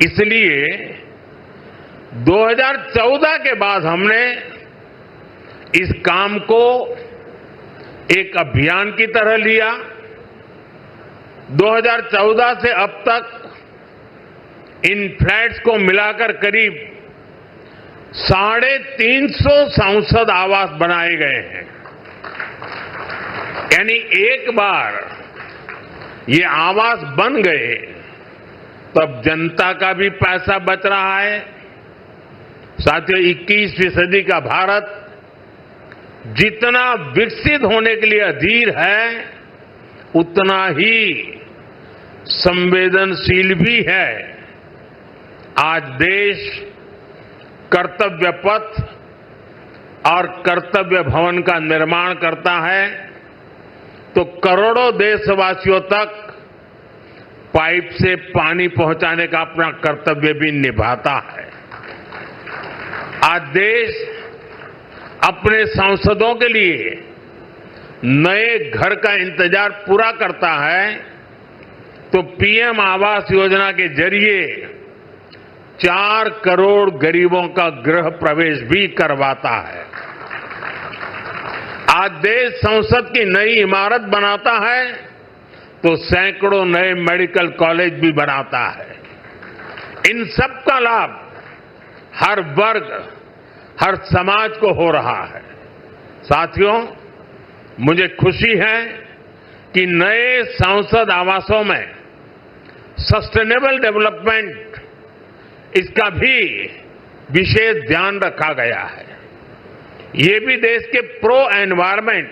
इसलिए 2014 के बाद हमने इस काम को एक अभियान की तरह लिया। 2014 से अब तक इन फ्लैट्स को मिलाकर करीब 350 सांसद आवास बनाए गए हैं। यानी एक बार ये आवास बन गए तब जनता का भी पैसा बच रहा है। साथियों, 21वीं सदी का भारत जितना विकसित होने के लिए अधीर है, उतना ही संवेदनशील भी है। आज देश कर्तव्य पथ और कर्तव्य भवन का निर्माण करता है तो करोड़ों देशवासियों तक पाइप से पानी पहुंचाने का अपना कर्तव्य भी निभाता है। आज देश अपने सांसदों के लिए नए घर का इंतजार पूरा करता है तो पीएम आवास योजना के जरिए 4 करोड़ गरीबों का गृह प्रवेश भी करवाता है। आज देश संसद की नई इमारत बनाता है तो सैकड़ों नए मेडिकल कॉलेज भी बनाता है। इन सब का लाभ हर वर्ग, हर समाज को हो रहा है। साथियों, मुझे खुशी है कि नए सांसद आवासों में सस्टेनेबल डेवलपमेंट, इसका भी विशेष ध्यान रखा गया है। ये भी देश के प्रो एनवायरमेंट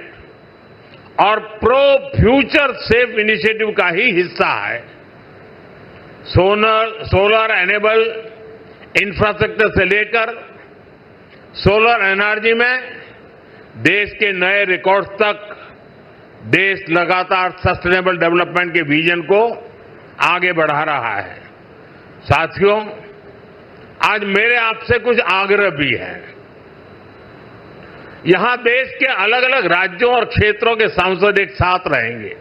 और प्रो फ्यूचर सेफ इनिशिएटिव का ही हिस्सा है। सोलर एनेबल इंफ्रास्ट्रक्चर से लेकर सोलर एनर्जी में देश के नए रिकॉर्ड्स तक देश लगातार सस्टेनेबल डेवलपमेंट के विजन को आगे बढ़ा रहा है। साथियों, आज मेरे आपसे कुछ आग्रह भी है। यहां देश के अलग अलग राज्यों और क्षेत्रों के सांसद एक साथ रहेंगे।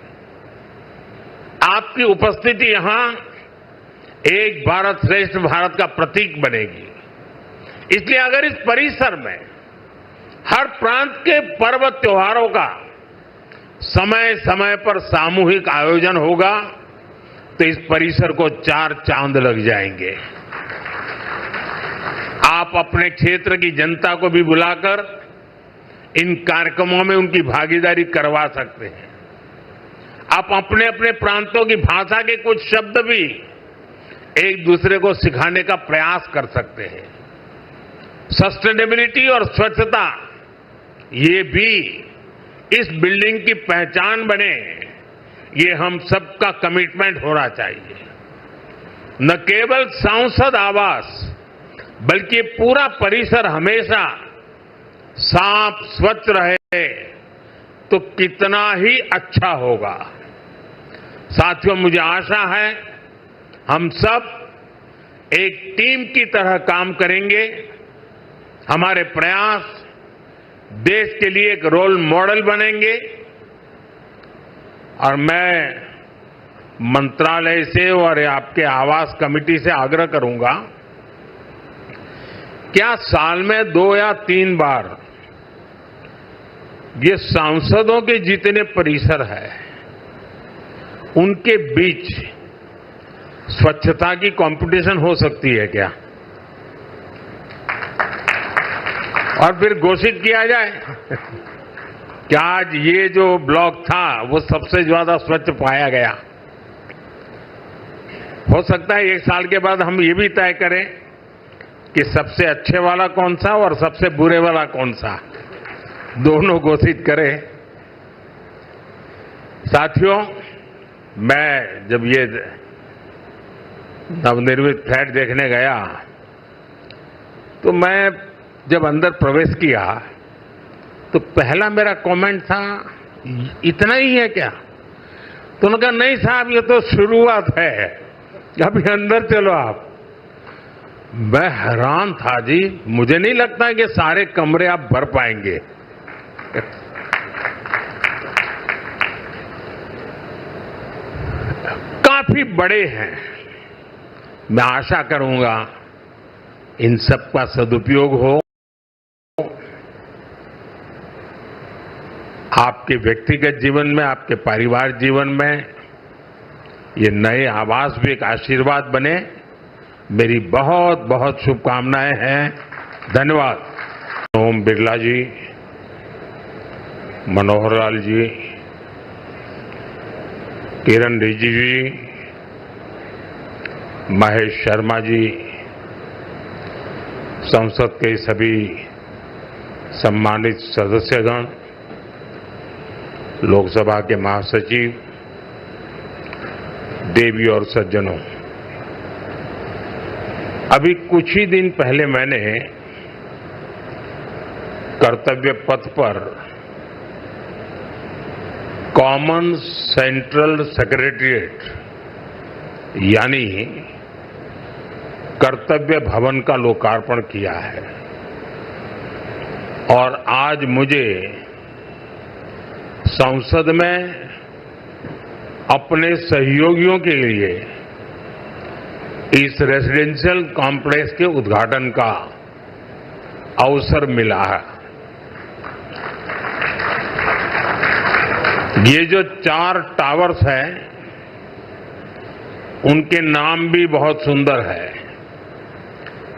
आपकी उपस्थिति यहां एक भारत श्रेष्ठ भारत का प्रतीक बनेगी। इसलिए अगर इस परिसर में हर प्रांत के पर्व त्योहारों का समय समय पर सामूहिक आयोजन होगा तो इस परिसर को 4 चांद लग जाएंगे। आप अपने क्षेत्र की जनता को भी बुलाकर इन कार्यक्रमों में उनकी भागीदारी करवा सकते हैं। आप अपने अपने प्रांतों की भाषा के कुछ शब्द भी एक दूसरे को सिखाने का प्रयास कर सकते हैं। सस्टेनेबिलिटी और स्वच्छता, ये भी इस बिल्डिंग की पहचान बने, ये हम सबका कमिटमेंट होना चाहिए। न केवल सांसद आवास बल्कि पूरा परिसर हमेशा साफ स्वच्छ रहे तो कितना ही अच्छा होगा। साथियों, मुझे आशा है हम सब एक टीम की तरह काम करेंगे। हमारे प्रयास देश के लिए एक रोल मॉडल बनेंगे और मैं मंत्रालय से और आपके आवास कमेटी से आग्रह करूंगा, क्या साल में 2 या 3 बार ये सांसदों के जितने परिसर है उनके बीच स्वच्छता की कंपटीशन हो सकती है क्या? और फिर घोषित किया जाए कि आज ये जो ब्लॉक था वो सबसे ज्यादा स्वच्छ पाया गया। हो सकता है 1 साल के बाद हम ये भी तय करें कि सबसे अच्छे वाला कौन सा और सबसे बुरे वाला कौन सा, दोनों घोषित करें। साथियों, मैं जब ये नवनिर्मित फ्लैट देखने गया तो मैं जब अंदर प्रवेश किया तो पहला मेरा कमेंट था, इतना ही है क्या? तो उन्होंने कहा, नहीं साहब, ये तो शुरुआत है, अभी अंदर चलो आप। मैं हैरान था जी, मुझे नहीं लगता कि सारे कमरे आप भर पाएंगे। काफी बड़े हैं। मैं आशा करूंगा इन सब का सदुपयोग हो। आपके व्यक्तिगत जीवन में, आपके परिवार जीवन में ये नए आवास भी एक आशीर्वाद बने। मेरी बहुत बहुत शुभकामनाएं हैं। धन्यवाद। ओम बिरला जी, मनोहर लाल जी, किरण रिजिजू जी, महेश शर्मा जी, संसद के सभी सम्मानित सदस्यगण, लोकसभा के महासचिव, देवी और सज्जनों, अभी कुछ ही दिन पहले मैंने कर्तव्य पथ पर कॉमन सेंट्रल सेक्रेटेरिएट यानी कर्तव्य भवन का लोकार्पण किया है और आज मुझे संसद में अपने सहयोगियों के लिए इस रेजिडेंशियल कॉम्प्लेक्स के उद्घाटन का अवसर मिला है। ये जो 4 टावर्स हैं, उनके नाम भी बहुत सुंदर है।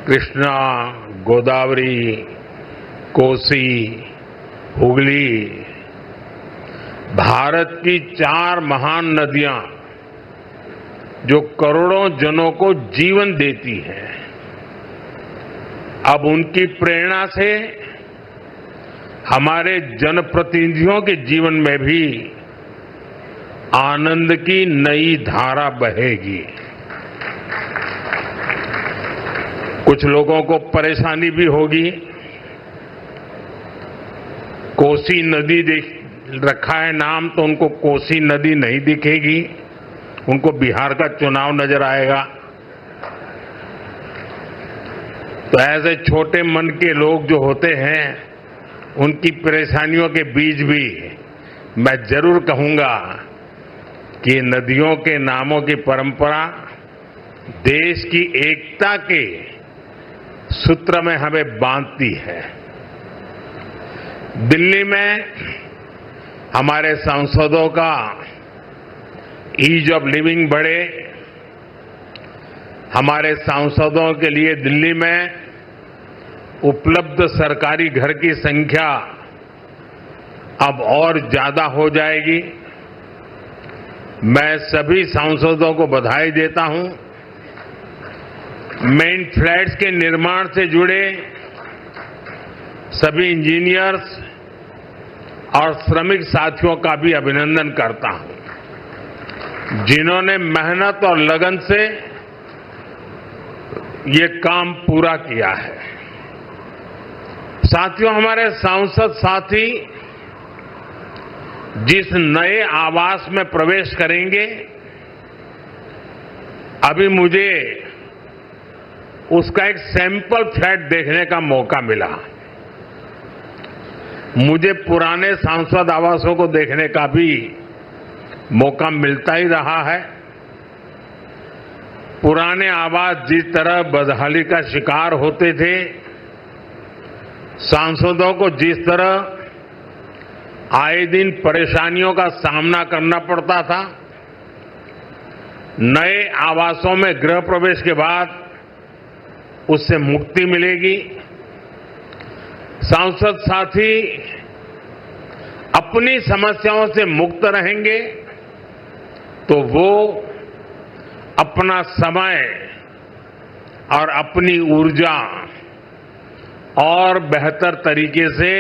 कृष्णा, गोदावरी, कोसी, हुगली, भारत की 4 महान नदियां जो करोड़ों जनों को जीवन देती हैं, अब उनकी प्रेरणा से हमारे जनप्रतिनिधियों के जीवन में भी आनंद की नई धारा बहेगी। कुछ लोगों को परेशानी भी होगी। कोसी नदी देख रखा है नाम, तो उनको कोसी नदी नहीं दिखेगी, उनको बिहार का चुनाव नजर आएगा। तो ऐसे छोटे मन के लोग जो होते हैं, उनकी परेशानियों के बीच भी मैं जरूर कहूंगा कि नदियों के नामों की परंपरा देश की एकता के सूत्र में हमें बांधती है। दिल्ली में हमारे सांसदों का ईज ऑफ लिविंग बढ़े। हमारे सांसदों के लिए दिल्ली में उपलब्ध सरकारी घर की संख्या अब और ज्यादा हो जाएगी। मैं सभी सांसदों को बधाई देता हूं। मेन फ्लैट्स के निर्माण से जुड़े सभी इंजीनियर्स और श्रमिक साथियों का भी अभिनंदन करता हूं, जिन्होंने मेहनत और लगन से ये काम पूरा किया है। साथियों, हमारे सांसद साथी जिस नए आवास में प्रवेश करेंगे, अभी मुझे उसका एक सैंपल फ्लैट देखने का मौका मिला। मुझे पुराने सांसद आवासों को देखने का भी मौका मिलता ही रहा है। पुराने आवास जिस तरह बदहाली का शिकार होते थे, सांसदों को जिस तरह आए दिन परेशानियों का सामना करना पड़ता था, नए आवासों में गृह प्रवेश के बाद उससे मुक्ति मिलेगी। सांसद साथी अपनी समस्याओं से मुक्त रहेंगे तो वो अपना समय और अपनी ऊर्जा और बेहतर तरीके से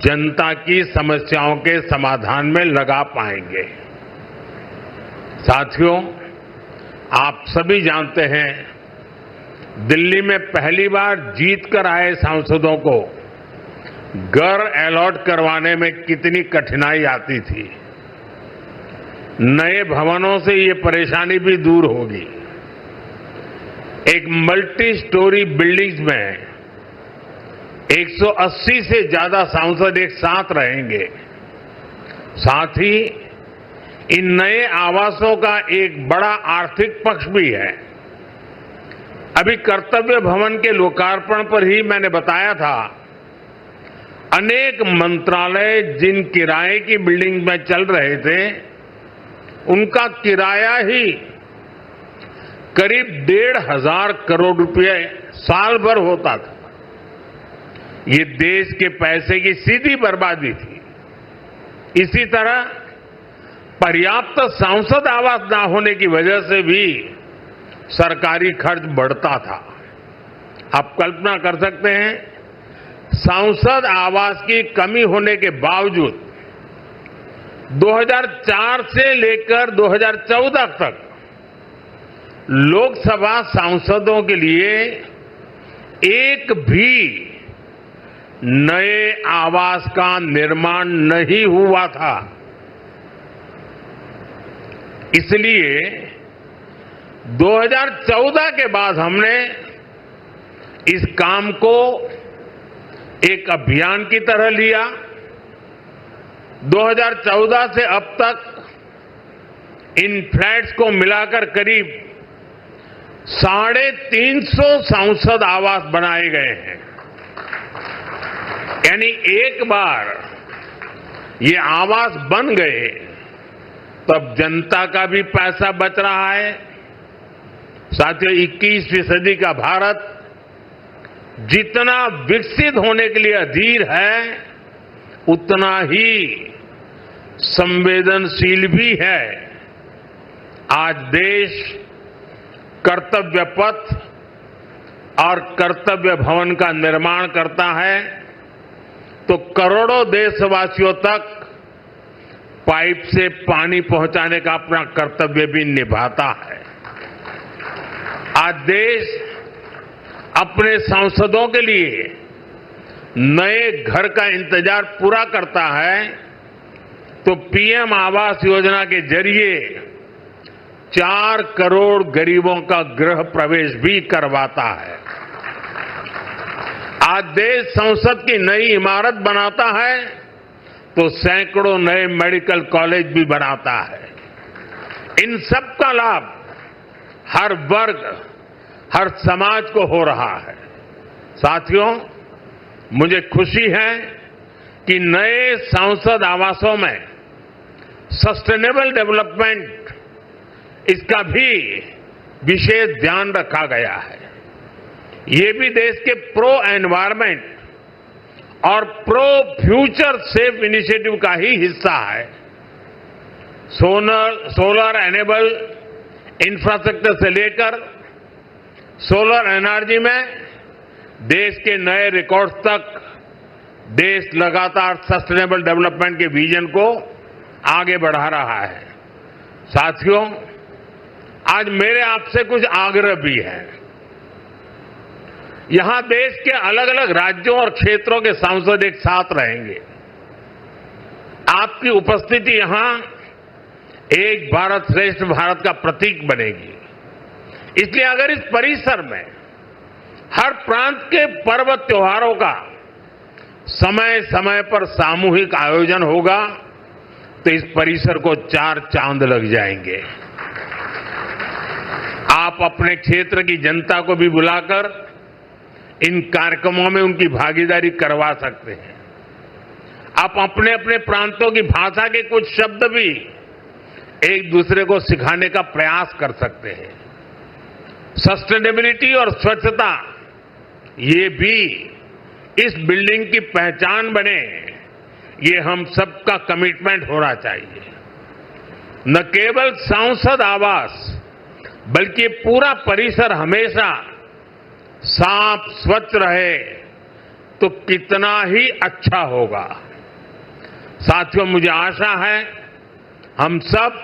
जनता की समस्याओं के समाधान में लगा पाएंगे। साथियों, आप सभी जानते हैं, दिल्ली में पहली बार जीत कर आए सांसदों को घर अलॉट करवाने में कितनी कठिनाई आती थी। नए भवनों से ये परेशानी भी दूर होगी। एक मल्टी स्टोरी बिल्डिंग्स में 180 से ज्यादा सांसद एक साथ रहेंगे। साथ ही इन नए आवासों का एक बड़ा आर्थिक पक्ष भी है। अभी कर्तव्य भवन के लोकार्पण पर ही मैंने बताया था, अनेक मंत्रालय जिन किराए की बिल्डिंग में चल रहे थे, उनका किराया ही करीब 1,500 करोड़ रुपए साल भर होता था। ये देश के पैसे की सीधी बर्बादी थी। इसी तरह पर्याप्त सांसद आवास न होने की वजह से भी सरकारी खर्च बढ़ता था। आप कल्पना कर सकते हैं, सांसद आवास की कमी होने के बावजूद 2004 से लेकर 2014 तक लोकसभा सांसदों के लिए एक भी नए आवास का निर्माण नहीं हुआ था। इसलिए 2014 के बाद हमने इस काम को एक अभियान की तरह लिया। 2014 से अब तक इन फ्लैट्स को मिलाकर करीब 350 सांसद आवास बनाए गए हैं। यानी एक बार ये आवास बन गए तब जनता का भी पैसा बच रहा है। साथियों, 21वीं सदी का भारत जितना विकसित होने के लिए अधीर है, उतना ही संवेदनशील भी है। आज देश कर्तव्य पथ और कर्तव्य भवन का निर्माण करता है तो करोड़ों देशवासियों तक पाइप से पानी पहुंचाने का अपना कर्तव्य भी निभाता है। आज देश अपने सांसदों के लिए नए घर का इंतजार पूरा करता है तो पीएम आवास योजना के जरिए 4 करोड़ गरीबों का गृह प्रवेश भी करवाता है। आज देश संसद की नई इमारत बनाता है तो सैकड़ों नए मेडिकल कॉलेज भी बनाता है। इन सब का लाभ हर वर्ग, हर समाज को हो रहा है। साथियों, मुझे खुशी है कि नए सांसद आवासों में सस्टेनेबल डेवलपमेंट, इसका भी विशेष ध्यान रखा गया है। ये भी देश के प्रो एनवायरमेंट और प्रो फ्यूचर सेफ इनिशिएटिव का ही हिस्सा है। सोलर एनेबल इंफ्रास्ट्रक्चर से लेकर सोलर एनर्जी में देश के नए रिकॉर्ड्स तक देश लगातार सस्टेनेबल डेवलपमेंट के विजन को आगे बढ़ा रहा है। साथियों, आज मेरे आपसे कुछ आग्रह भी है। यहां देश के अलग अलग राज्यों और क्षेत्रों के सांसद एक साथ रहेंगे। आपकी उपस्थिति यहां एक भारत श्रेष्ठ भारत का प्रतीक बनेगी। इसलिए अगर इस परिसर में हर प्रांत के पर्व त्योहारों का समय समय पर सामूहिक आयोजन होगा तो इस परिसर को 4 चांद लग जाएंगे। आप अपने क्षेत्र की जनता को भी बुलाकर इन कार्यक्रमों में उनकी भागीदारी करवा सकते हैं। आप अपने अपने प्रांतों की भाषा के कुछ शब्द भी एक दूसरे को सिखाने का प्रयास कर सकते हैं। सस्टेनेबिलिटी और स्वच्छता ये भी इस बिल्डिंग की पहचान बने, ये हम सबका कमिटमेंट होना चाहिए। न केवल सांसद आवास बल्कि ये पूरा परिसर हमेशा साफ स्वच्छ रहे तो कितना ही अच्छा होगा। साथियों, मुझे आशा है हम सब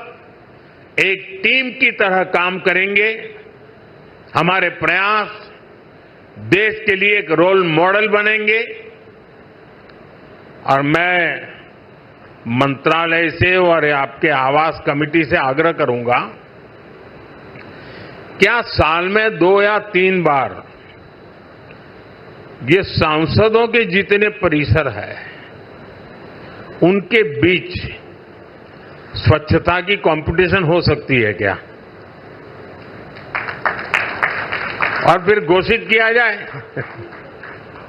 एक टीम की तरह काम करेंगे। हमारे प्रयास देश के लिए एक रोल मॉडल बनेंगे और मैं मंत्रालय से और आपके आवास कमेटी से आग्रह करूंगा, क्या साल में 2 या 3 बार ये सांसदों के जितने परिसर है उनके बीच स्वच्छता की कंपटीशन हो सकती है क्या? और फिर घोषित किया जाए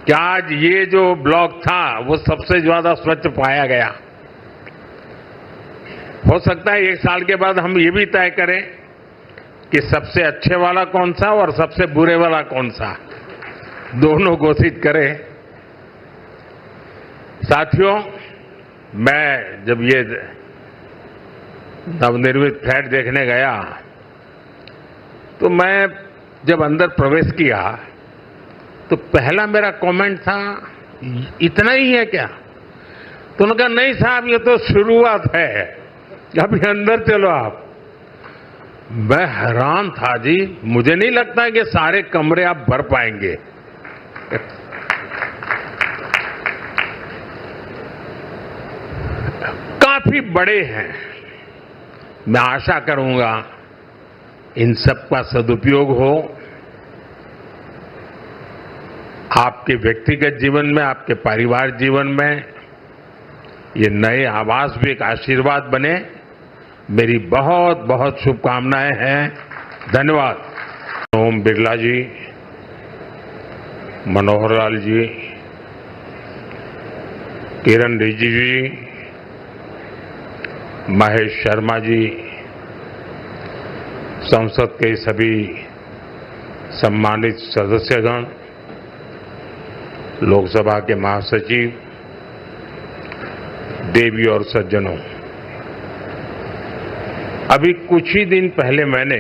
कि आज ये जो ब्लॉक था वो सबसे ज्यादा स्वच्छ पाया गया। हो सकता है 1 साल के बाद हम ये भी तय करें कि सबसे अच्छे वाला कौन सा और सबसे बुरे वाला कौन सा, दोनों घोषित करें। साथियों, मैं जब ये नवनिर्मित फ्लैट देखने गया तो मैं जब अंदर प्रवेश किया तो पहला मेरा कमेंट था, इतना ही है क्या? तो उन्होंने कहा, नहीं साहब, ये तो शुरुआत है, अभी अंदर चलो आप। मैं हैरान था जी, मुझे नहीं लगता कि सारे कमरे आप भर पाएंगे। काफी बड़े हैं। मैं आशा करूंगा इन सब का सदुपयोग हो। आपके व्यक्तिगत जीवन में, आपके परिवार जीवन में ये नए आवास भी एक आशीर्वाद बने। मेरी बहुत बहुत शुभकामनाएं हैं। धन्यवाद। ओम बिरला जी, मनोहर लाल जी, किरण रिजिजू जी, महेश शर्मा जी, संसद के सभी सम्मानित सदस्यगण, लोकसभा के महासचिव, देवी और सज्जनों, अभी कुछ ही दिन पहले मैंने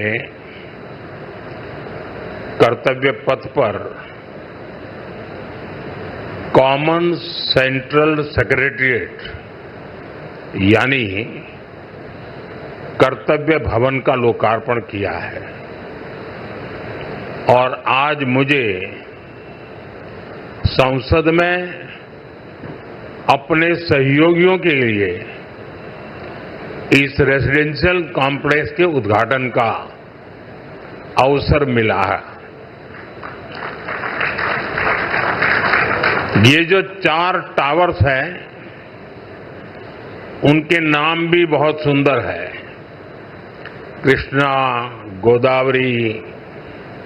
कर्तव्य पथ पर कॉमन सेंट्रल सेक्रेटेरिएट यानी कर्तव्य भवन का लोकार्पण किया है और आज मुझे संसद में अपने सहयोगियों के लिए इस रेजिडेंशियल कॉम्प्लेक्स के उद्घाटन का अवसर मिला है। ये जो 4 टावर्स हैं, उनके नाम भी बहुत सुंदर है। कृष्णा, गोदावरी,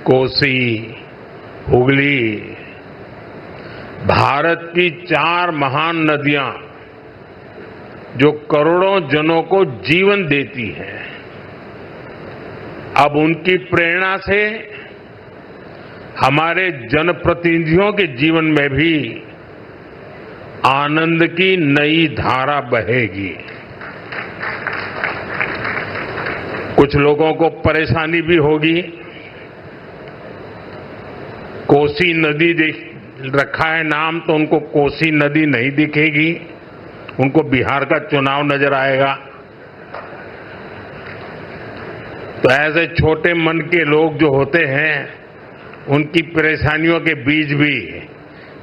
कोसी, हुगली, भारत की 4 महान नदियां जो करोड़ों जनों को जीवन देती हैं। अब उनकी प्रेरणा से हमारे जनप्रतिनिधियों के जीवन में भी आनंद की नई धारा बहेगी। कुछ लोगों को परेशानी भी होगी। कोसी नदी रखा है नाम तो उनको कोसी नदी नहीं दिखेगी, उनको बिहार का चुनाव नजर आएगा। तो ऐसे छोटे मन के लोग जो होते हैं, उनकी परेशानियों के बीच भी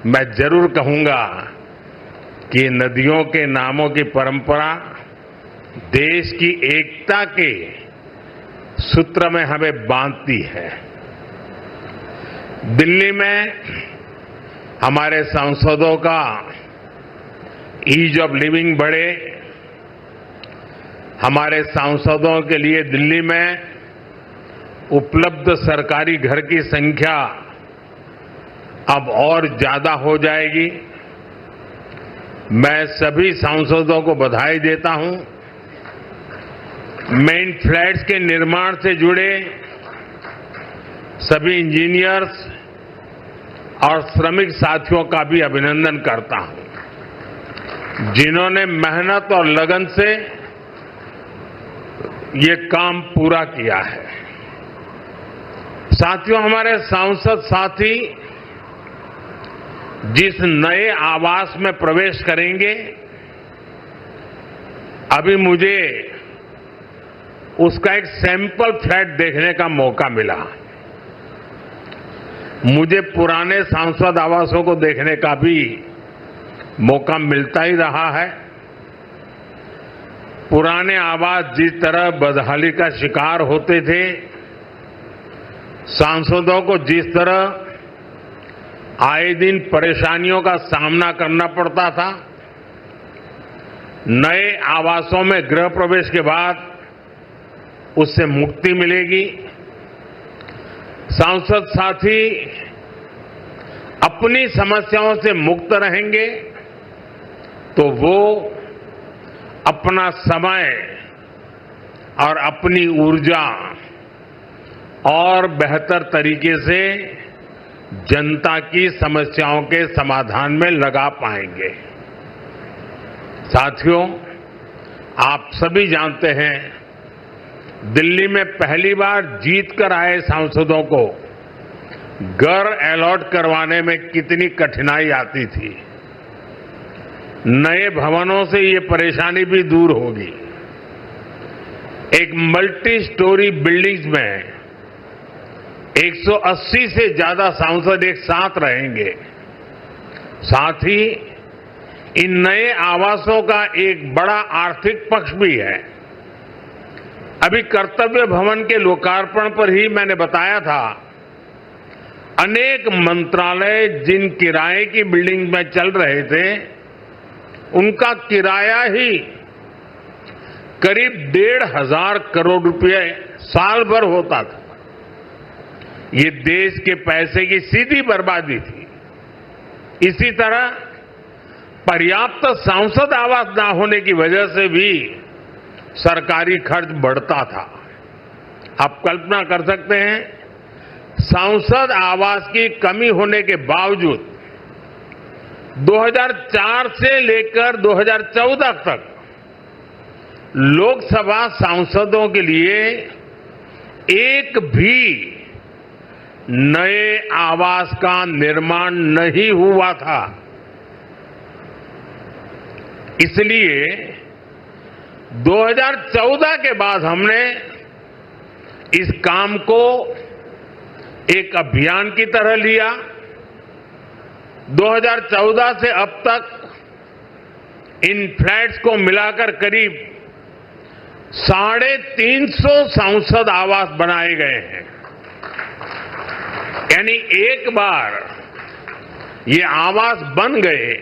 मैं जरूर कहूंगा कि नदियों के नामों की परंपरा देश की एकता के सूत्र में हमें बांधती है। दिल्ली में हमारे सांसदों का ईज ऑफ लिविंग बढ़े, हमारे सांसदों के लिए दिल्ली में उपलब्ध सरकारी घर की संख्या अब और ज्यादा हो जाएगी। मैं सभी सांसदों को बधाई देता हूं। मेन फ्लैट्स के निर्माण से जुड़े सभी इंजीनियर्स और श्रमिक साथियों का भी अभिनंदन करता हूं, जिन्होंने मेहनत और लगन से ये काम पूरा किया है। साथियों, हमारे सांसद साथी जिस नए आवास में प्रवेश करेंगे, अभी मुझे उसका एक सैंपल फ्लैट देखने का मौका मिला। मुझे पुराने सांसद आवासों को देखने का भी मौका मिलता ही रहा है। पुराने आवास जिस तरह बदहाली का शिकार होते थे, सांसदों को जिस तरह आए दिन परेशानियों का सामना करना पड़ता था, नए आवासों में गृह प्रवेश के बाद उससे मुक्ति मिलेगी। सांसद साथी अपनी समस्याओं से मुक्त रहेंगे तो वो अपना समय और अपनी ऊर्जा और बेहतर तरीके से जनता की समस्याओं के समाधान में लगा पाएंगे। साथियों, आप सभी जानते हैं, दिल्ली में पहली बार जीत कर आए सांसदों को घर अलॉट करवाने में कितनी कठिनाई आती थी। नए भवनों से ये परेशानी भी दूर होगी। एक मल्टी स्टोरी बिल्डिंग्स में 180 से ज्यादा सांसद एक साथ रहेंगे। साथ ही इन नए आवासों का एक बड़ा आर्थिक पक्ष भी है। अभी कर्तव्य भवन के लोकार्पण पर ही मैंने बताया था, अनेक मंत्रालय जिन किराए की बिल्डिंग में चल रहे थे, उनका किराया ही करीब 1,500 करोड़ रुपए साल भर होता था। ये देश के पैसे की सीधी बर्बादी थी। इसी तरह पर्याप्त सांसद आवास न होने की वजह से भी सरकारी खर्च बढ़ता था। आप कल्पना कर सकते हैं, सांसद आवास की कमी होने के बावजूद 2004 से लेकर 2014 तक लोकसभा सांसदों के लिए एक भी नए आवास का निर्माण नहीं हुआ था। इसलिए 2014 के बाद हमने इस काम को एक अभियान की तरह लिया। 2014 से अब तक इन फ्लैट्स को मिलाकर करीब 350 सांसद आवास बनाए गए हैं। यानी एक बार ये आवास बन गए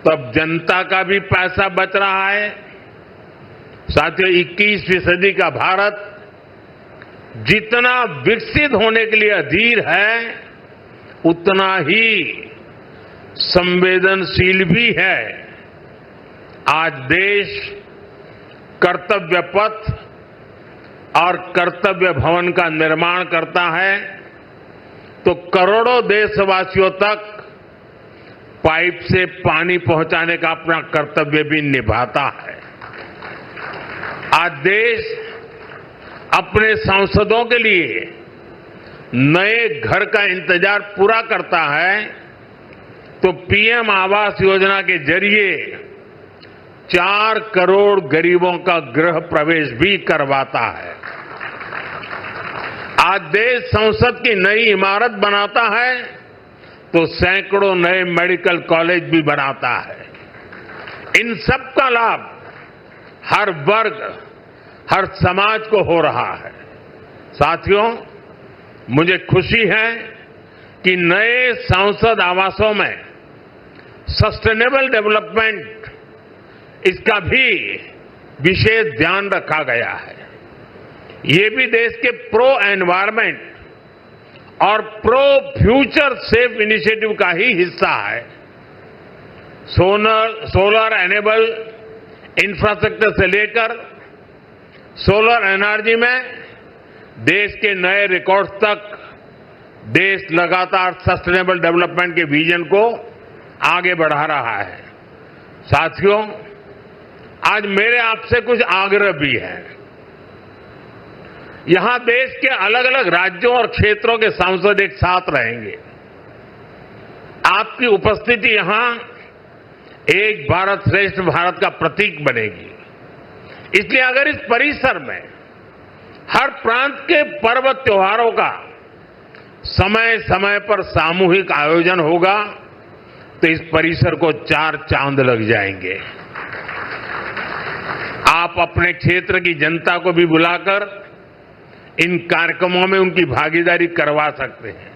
तब जनता का भी पैसा बच रहा है। साथियों, 21वीं सदी का भारत जितना विकसित होने के लिए अधीर है, उतना ही संवेदनशील भी है। आज देश कर्तव्य पथ और कर्तव्य भवन का निर्माण करता है तो करोड़ों देशवासियों तक पाइप से पानी पहुंचाने का अपना कर्तव्य भी निभाता है। आज देश अपने सांसदों के लिए नए घर का इंतजार पूरा करता है तो पीएम आवास योजना के जरिए 4 करोड़ गरीबों का गृह प्रवेश भी करवाता है। आज देश संसद की नई इमारत बनाता है तो सैकड़ों नए मेडिकल कॉलेज भी बनाता है। इन सब का लाभ हर वर्ग, हर समाज को हो रहा है। साथियों, मुझे खुशी है कि नए सांसद आवासों में सस्टेनेबल डेवलपमेंट इसका भी विशेष ध्यान रखा गया है। ये भी देश के प्रो एनवायरमेंट और प्रो फ्यूचर सेफ इनिशिएटिव का ही हिस्सा है। सोलर एनेबल इंफ्रास्ट्रक्चर से लेकर सोलर एनर्जी में देश के नए रिकॉर्ड्स तक देश लगातार सस्टेनेबल डेवलपमेंट के विजन को आगे बढ़ा रहा है। साथियों, आज मेरे आपसे कुछ आग्रह भी है। यहां देश के अलग अलग राज्यों और क्षेत्रों के सांसद एक साथ रहेंगे। आपकी उपस्थिति यहां एक भारत श्रेष्ठ भारत का प्रतीक बनेगी। इसलिए अगर इस परिसर में हर प्रांत के पर्व त्योहारों का समय समय पर सामूहिक आयोजन होगा तो इस परिसर को 4 चांद लग जाएंगे। आप अपने क्षेत्र की जनता को भी बुलाकर इन कार्यक्रमों में उनकी भागीदारी करवा सकते हैं।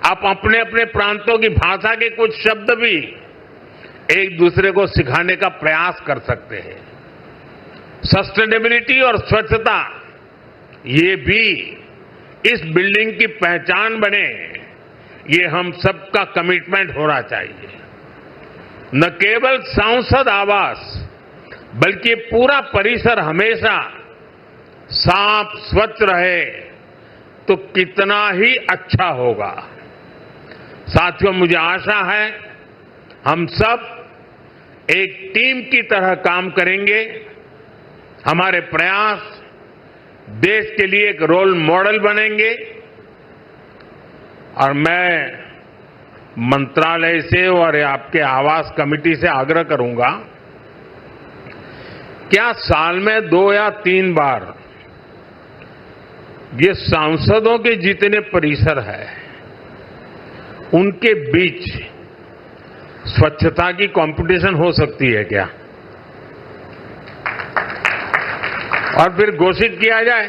आप अपने अपने प्रांतों की भाषा के कुछ शब्द भी एक दूसरे को सिखाने का प्रयास कर सकते हैं। सस्टेनेबिलिटी और स्वच्छता ये भी इस बिल्डिंग की पहचान बने, ये हम सबका कमिटमेंट होना चाहिए। न केवल सांसद आवास बल्कि पूरा परिसर हमेशा साफ स्वच्छ रहे तो कितना ही अच्छा होगा। साथियों, मुझे आशा है हम सब एक टीम की तरह काम करेंगे। हमारे प्रयास देश के लिए एक रोल मॉडल बनेंगे और मैं मंत्रालय से और आपके आवास कमेटी से आग्रह करूंगा, क्या साल में 2 या 3 बार ये सांसदों के जितने परिसर है उनके बीच स्वच्छता की कंपटीशन हो सकती है क्या? और फिर घोषित किया जाए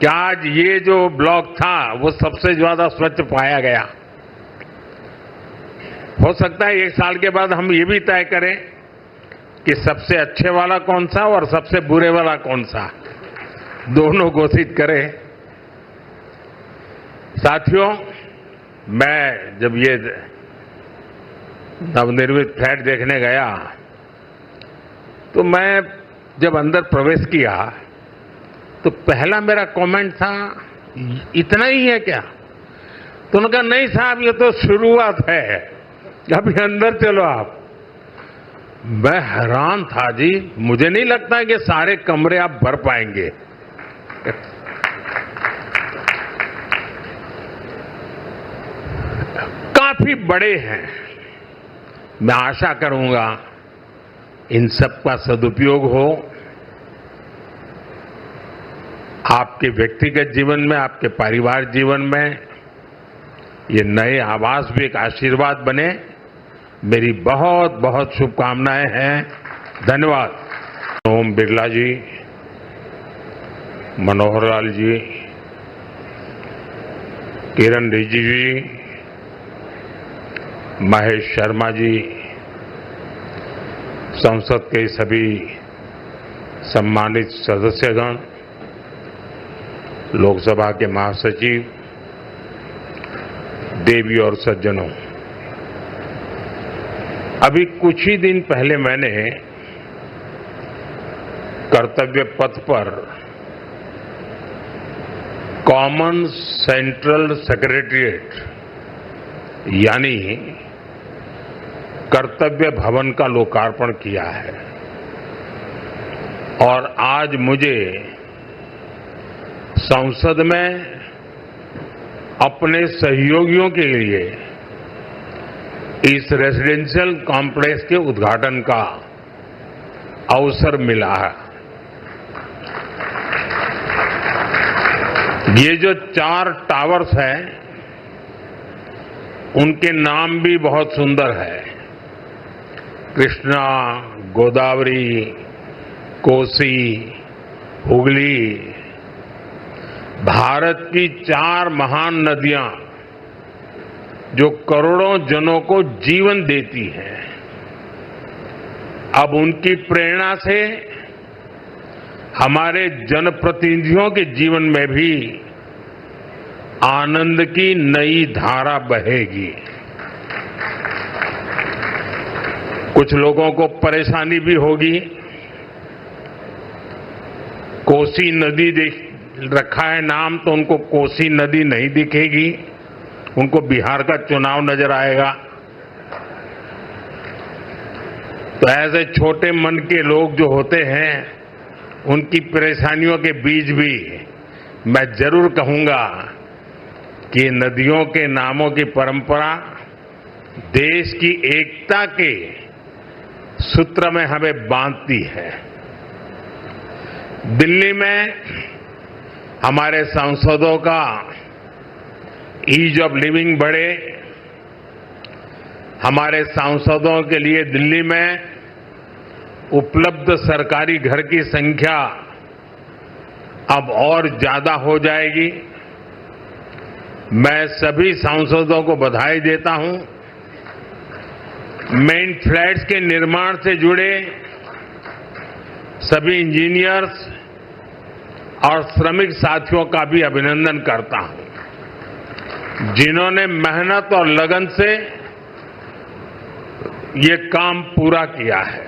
कि आज ये जो ब्लॉक था वो सबसे ज्यादा स्वच्छ पाया गया। हो सकता है 1 साल के बाद हम ये भी तय करें कि सबसे अच्छे वाला कौन सा और सबसे बुरे वाला कौन सा, दोनों घोषित करें। साथियों, मैं जब ये नवनिर्मित फ्लैट देखने गया तो मैं जब अंदर प्रवेश किया तो पहला मेरा कमेंट था, इतना ही है क्या? तो उन्होंने कहा, नहीं साहब, ये तो शुरुआत है, अभी अंदर चलो आप। मैं हैरान था जी, मुझे नहीं लगता कि सारे कमरे आप भर पाएंगे। काफी बड़े हैं। मैं आशा करूंगा इन सब का सदुपयोग हो। आपके व्यक्तिगत जीवन में, आपके परिवार जीवन में ये नए आवास भी एक आशीर्वाद बने। मेरी बहुत बहुत शुभकामनाएं हैं। धन्यवाद। ओम बिरला जी, मनोहर लाल जी, किरण रिजिजू जी, महेश शर्मा जी, संसद के सभी सम्मानित सदस्यगण, लोकसभा के महासचिव, देवी और सज्जनों, अभी कुछ ही दिन पहले मैंने कर्तव्य पथ पर कॉमन सेंट्रल सेक्रेटेरिएट यानी कर्तव्य भवन का लोकार्पण किया है और आज मुझे संसद में अपने सहयोगियों के लिए इस रेजिडेंशियल कॉम्प्लेक्स के उद्घाटन का अवसर मिला है। ये जो 4 टावर्स हैं उनके नाम भी बहुत सुंदर है। कृष्णा, गोदावरी, कोसी, हुगली। भारत की 4 महान नदियां जो करोड़ों जनों को जीवन देती हैं, अब उनकी प्रेरणा से हमारे जनप्रतिनिधियों के जीवन में भी आनंद की नई धारा बहेगी। कुछ लोगों को परेशानी भी होगी। कोसी नदी देख रखा है नाम, तो उनको कोसी नदी नहीं दिखेगी, उनको बिहार का चुनाव नजर आएगा। तो ऐसे छोटे मन के लोग जो होते हैं, उनकी परेशानियों के बीच भी मैं जरूर कहूंगा कि नदियों के नामों की परंपरा देश की एकता के सूत्र में हमें बांधती है। दिल्ली में हमारे सांसदों का ईज ऑफ लिविंग बढ़े, हमारे सांसदों के लिए दिल्ली में उपलब्ध सरकारी घर की संख्या अब और ज्यादा हो जाएगी। मैं सभी सांसदों को बधाई देता हूं। मेन फ्लैट्स के निर्माण से जुड़े सभी इंजीनियर्स और श्रमिक साथियों का भी अभिनंदन करता हूं, जिन्होंने मेहनत और लगन से ये काम पूरा किया है।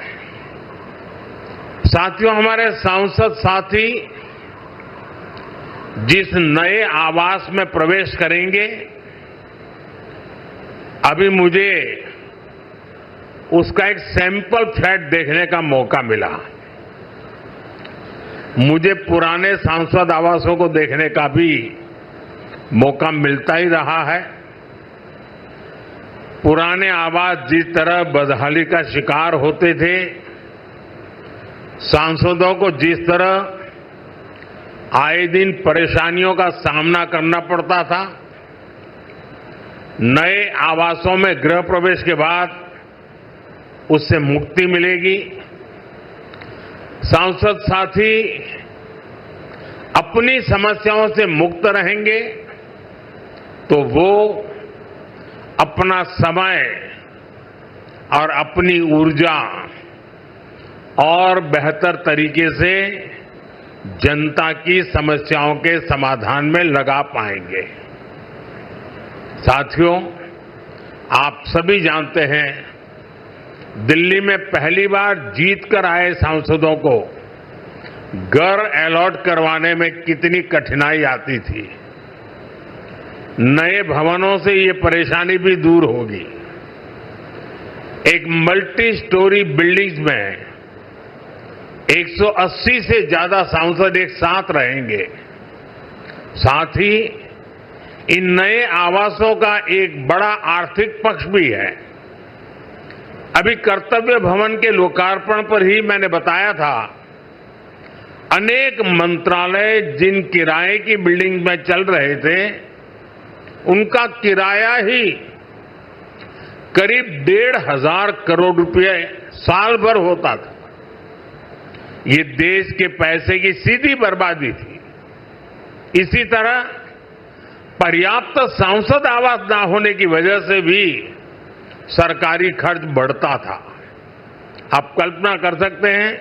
साथियों, हमारे सांसद साथी जिस नए आवास में प्रवेश करेंगे, अभी मुझे उसका एक सैंपल फ्लैट देखने का मौका मिला। मुझे पुराने सांसद आवासों को देखने का भी मौका मिलता ही रहा है। पुराने आवास जिस तरह बदहाली का शिकार होते थे, सांसदों को जिस तरह आए दिन परेशानियों का सामना करना पड़ता था, नए आवासों में गृह प्रवेश के बाद उससे मुक्ति मिलेगी। सांसद साथी अपनी समस्याओं से मुक्त रहेंगे तो वो अपना समय और अपनी ऊर्जा और बेहतर तरीके से जनता की समस्याओं के समाधान में लगा पाएंगे। साथियों, आप सभी जानते हैं, दिल्ली में पहली बार जीत कर आए सांसदों को घर अलॉट करवाने में कितनी कठिनाई आती थी। नए भवनों से ये परेशानी भी दूर होगी। एक मल्टी स्टोरी बिल्डिंग्स में 180 से ज्यादा सांसद एक साथ रहेंगे। साथ ही इन नए आवासों का एक बड़ा आर्थिक पक्ष भी है। अभी कर्तव्य भवन के लोकार्पण पर ही मैंने बताया था, अनेक मंत्रालय जिन किराए की बिल्डिंग में चल रहे थे, उनका किराया ही करीब 1,500 करोड़ रुपए साल भर होता था। ये देश के पैसे की सीधी बर्बादी थी। इसी तरह पर्याप्त सांसद आवास न होने की वजह से भी सरकारी खर्च बढ़ता था। आप कल्पना कर सकते हैं,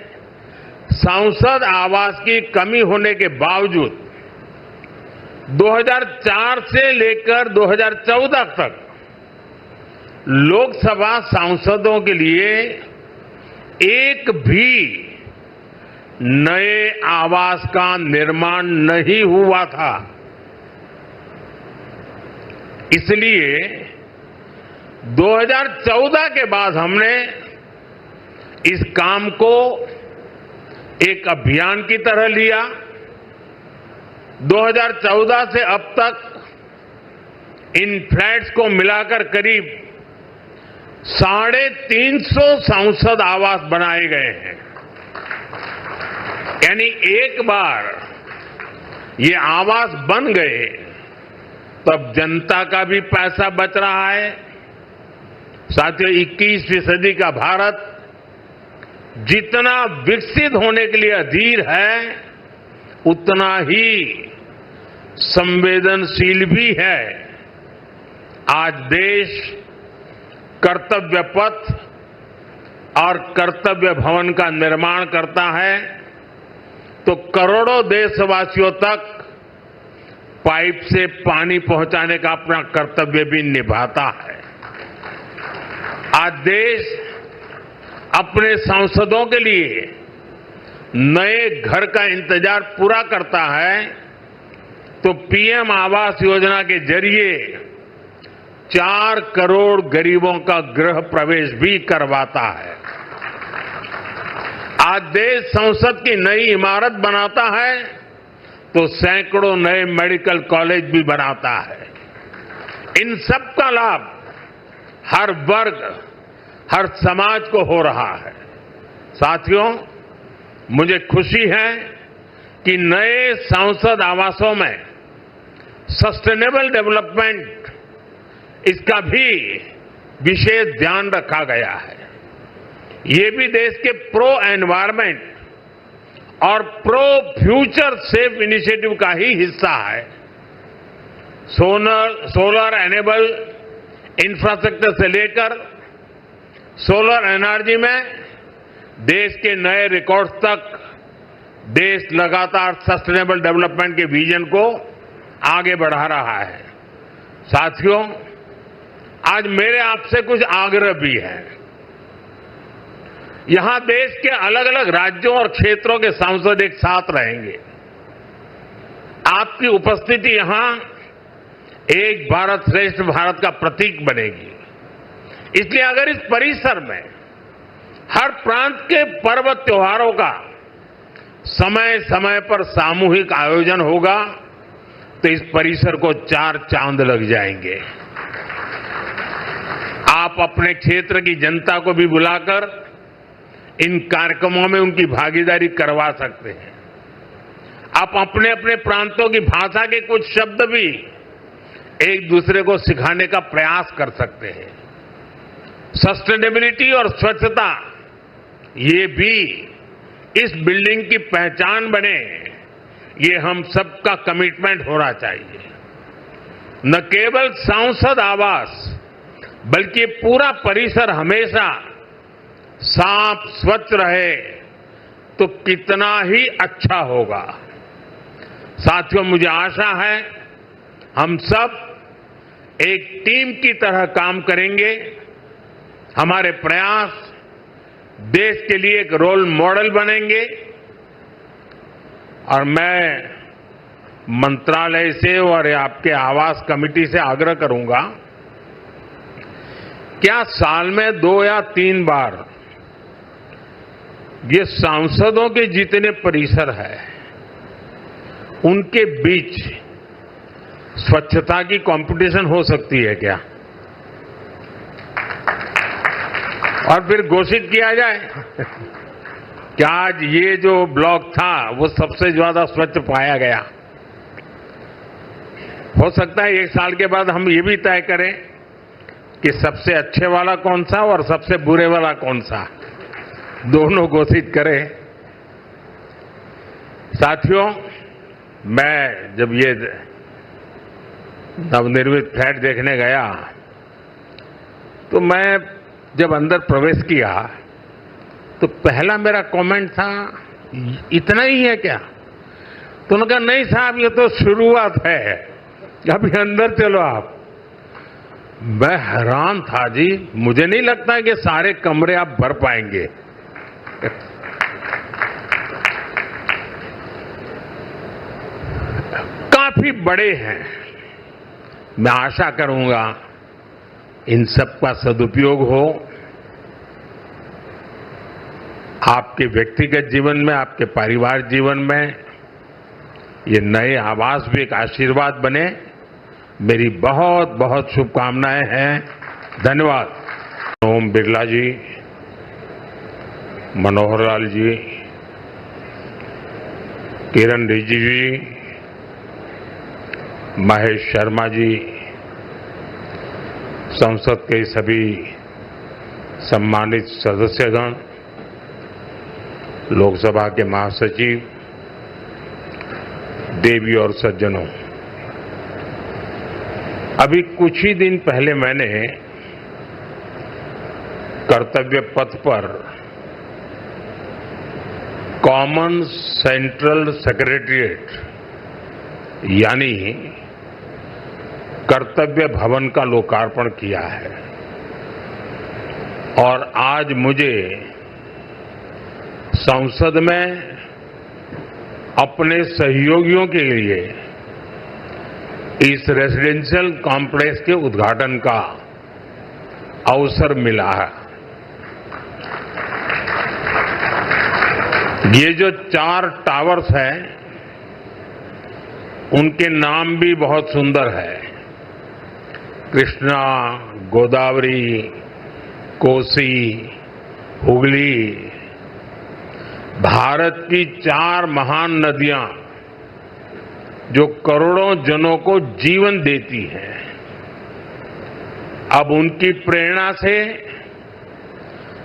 सांसद आवास की कमी होने के बावजूद 2004 से लेकर 2014 तक लोकसभा सांसदों के लिए एक भी नए आवास का निर्माण नहीं हुआ था। इसलिए 2014 के बाद हमने इस काम को एक अभियान की तरह लिया। 2014 से अब तक इन फ्लैट्स को मिलाकर करीब 350 सांसद आवास बनाए गए हैं। यानी एक बार ये आवास बन गए तब जनता का भी पैसा बच रहा है। साथियों, 21वीं सदी का भारत जितना विकसित होने के लिए अधीर है, उतना ही संवेदनशील भी है। आज देश कर्तव्य पथ और कर्तव्य भवन का निर्माण करता है तो करोड़ों देशवासियों तक पाइप से पानी पहुंचाने का अपना कर्तव्य भी निभाता है। आज देश अपने सांसदों के लिए नए घर का इंतजार पूरा करता है तो पीएम आवास योजना के जरिए 4 करोड़ गरीबों का गृह प्रवेश भी करवाता है। आज देश संसद की नई इमारत बनाता है तो सैकड़ों नए मेडिकल कॉलेज भी बनाता है। इन सब का लाभ हर वर्ग, हर समाज को हो रहा है। साथियों, मुझे खुशी है कि नए संसद आवासों में सस्टेनेबल डेवलपमेंट, इसका भी विशेष ध्यान रखा गया है। ये भी देश के प्रो एनवायरमेंट और प्रो फ्यूचर सेफ इनिशिएटिव का ही हिस्सा है। सोलर एनेबल इंफ्रास्ट्रक्चर से लेकर सोलर एनर्जी में देश के नए रिकॉर्ड्स तक देश लगातार सस्टेनेबल डेवलपमेंट के विजन को आगे बढ़ा रहा है। साथियों, आज मेरे आपसे कुछ आग्रह भी है। यहां देश के अलग अलग राज्यों और क्षेत्रों के सांसद एक साथ रहेंगे। आपकी उपस्थिति यहां एक भारत श्रेष्ठ भारत का प्रतीक बनेगी। इसलिए अगर इस परिसर में हर प्रांत के पर्व त्योहारों का समय समय पर सामूहिक आयोजन होगा तो इस परिसर को 4 चांद लग जाएंगे। आप अपने क्षेत्र की जनता को भी बुलाकर इन कार्यक्रमों में उनकी भागीदारी करवा सकते हैं। आप अपने अपने प्रांतों की भाषा के कुछ शब्द भी एक दूसरे को सिखाने का प्रयास कर सकते हैं। सस्टेनेबिलिटी और स्वच्छता, ये भी इस बिल्डिंग की पहचान बने, ये हम सबका कमिटमेंट होना चाहिए। न केवल सांसद आवास बल्कि पूरा परिसर हमेशा साफ स्वच्छ रहे तो कितना ही अच्छा होगा। साथियों, मुझे आशा है हम सब एक टीम की तरह काम करेंगे। हमारे प्रयास देश के लिए एक रोल मॉडल बनेंगे और मैं मंत्रालय से और आपके आवास कमेटी से आग्रह करूंगा, क्या साल में 2 या 3 बार ये सांसदों के जितने परिसर है उनके बीच स्वच्छता की कंपटीशन हो सकती है क्या? और फिर घोषित किया जाए कि आज ये जो ब्लॉक था वो सबसे ज्यादा स्वच्छ पाया गया। हो सकता है 1 साल के बाद हम ये भी तय करें कि सबसे अच्छे वाला कौन सा और सबसे बुरे वाला कौन सा, दोनों घोषित करें। साथियों, मैं जब ये नवनिर्मित फ्लैट देखने गया तो मैं जब अंदर प्रवेश किया तो पहला मेरा कमेंट था, इतना ही है क्या? तो उन्होंने कहा, नहीं साहब, ये तो शुरुआत है, अभी अंदर चलो आप। मैं हैरान था जी, मुझे नहीं लगता कि सारे कमरे आप भर पाएंगे। काफी बड़े हैं। मैं आशा करूंगा इन सब का सदुपयोग हो। आपके व्यक्तिगत जीवन में, आपके पारिवारिक जीवन में ये नए आवास भी एक आशीर्वाद बने। मेरी बहुत बहुत शुभकामनाएं हैं। धन्यवाद। ओम बिरला जी, मनोहर लाल जी, किरण रिजिजू जी, महेश शर्मा जी, संसद के सभी सम्मानित सदस्यगण, लोकसभा के महासचिव, देवी और सज्जनों, अभी कुछ ही दिन पहले मैंने कर्तव्य पथ पर कॉमन सेंट्रल सेक्रेटेरिएट यानी कर्तव्य भवन का लोकार्पण किया है और आज मुझे संसद में अपने सहयोगियों के लिए इस रेजिडेंशियल कॉम्प्लेक्स के उद्घाटन का अवसर मिला है। ये जो 4 टावर्स हैं, उनके नाम भी बहुत सुंदर है। कृष्णा, गोदावरी, कोसी, हुगली, भारत की 4 महान नदियां जो करोड़ों जनों को जीवन देती हैं, अब उनकी प्रेरणा से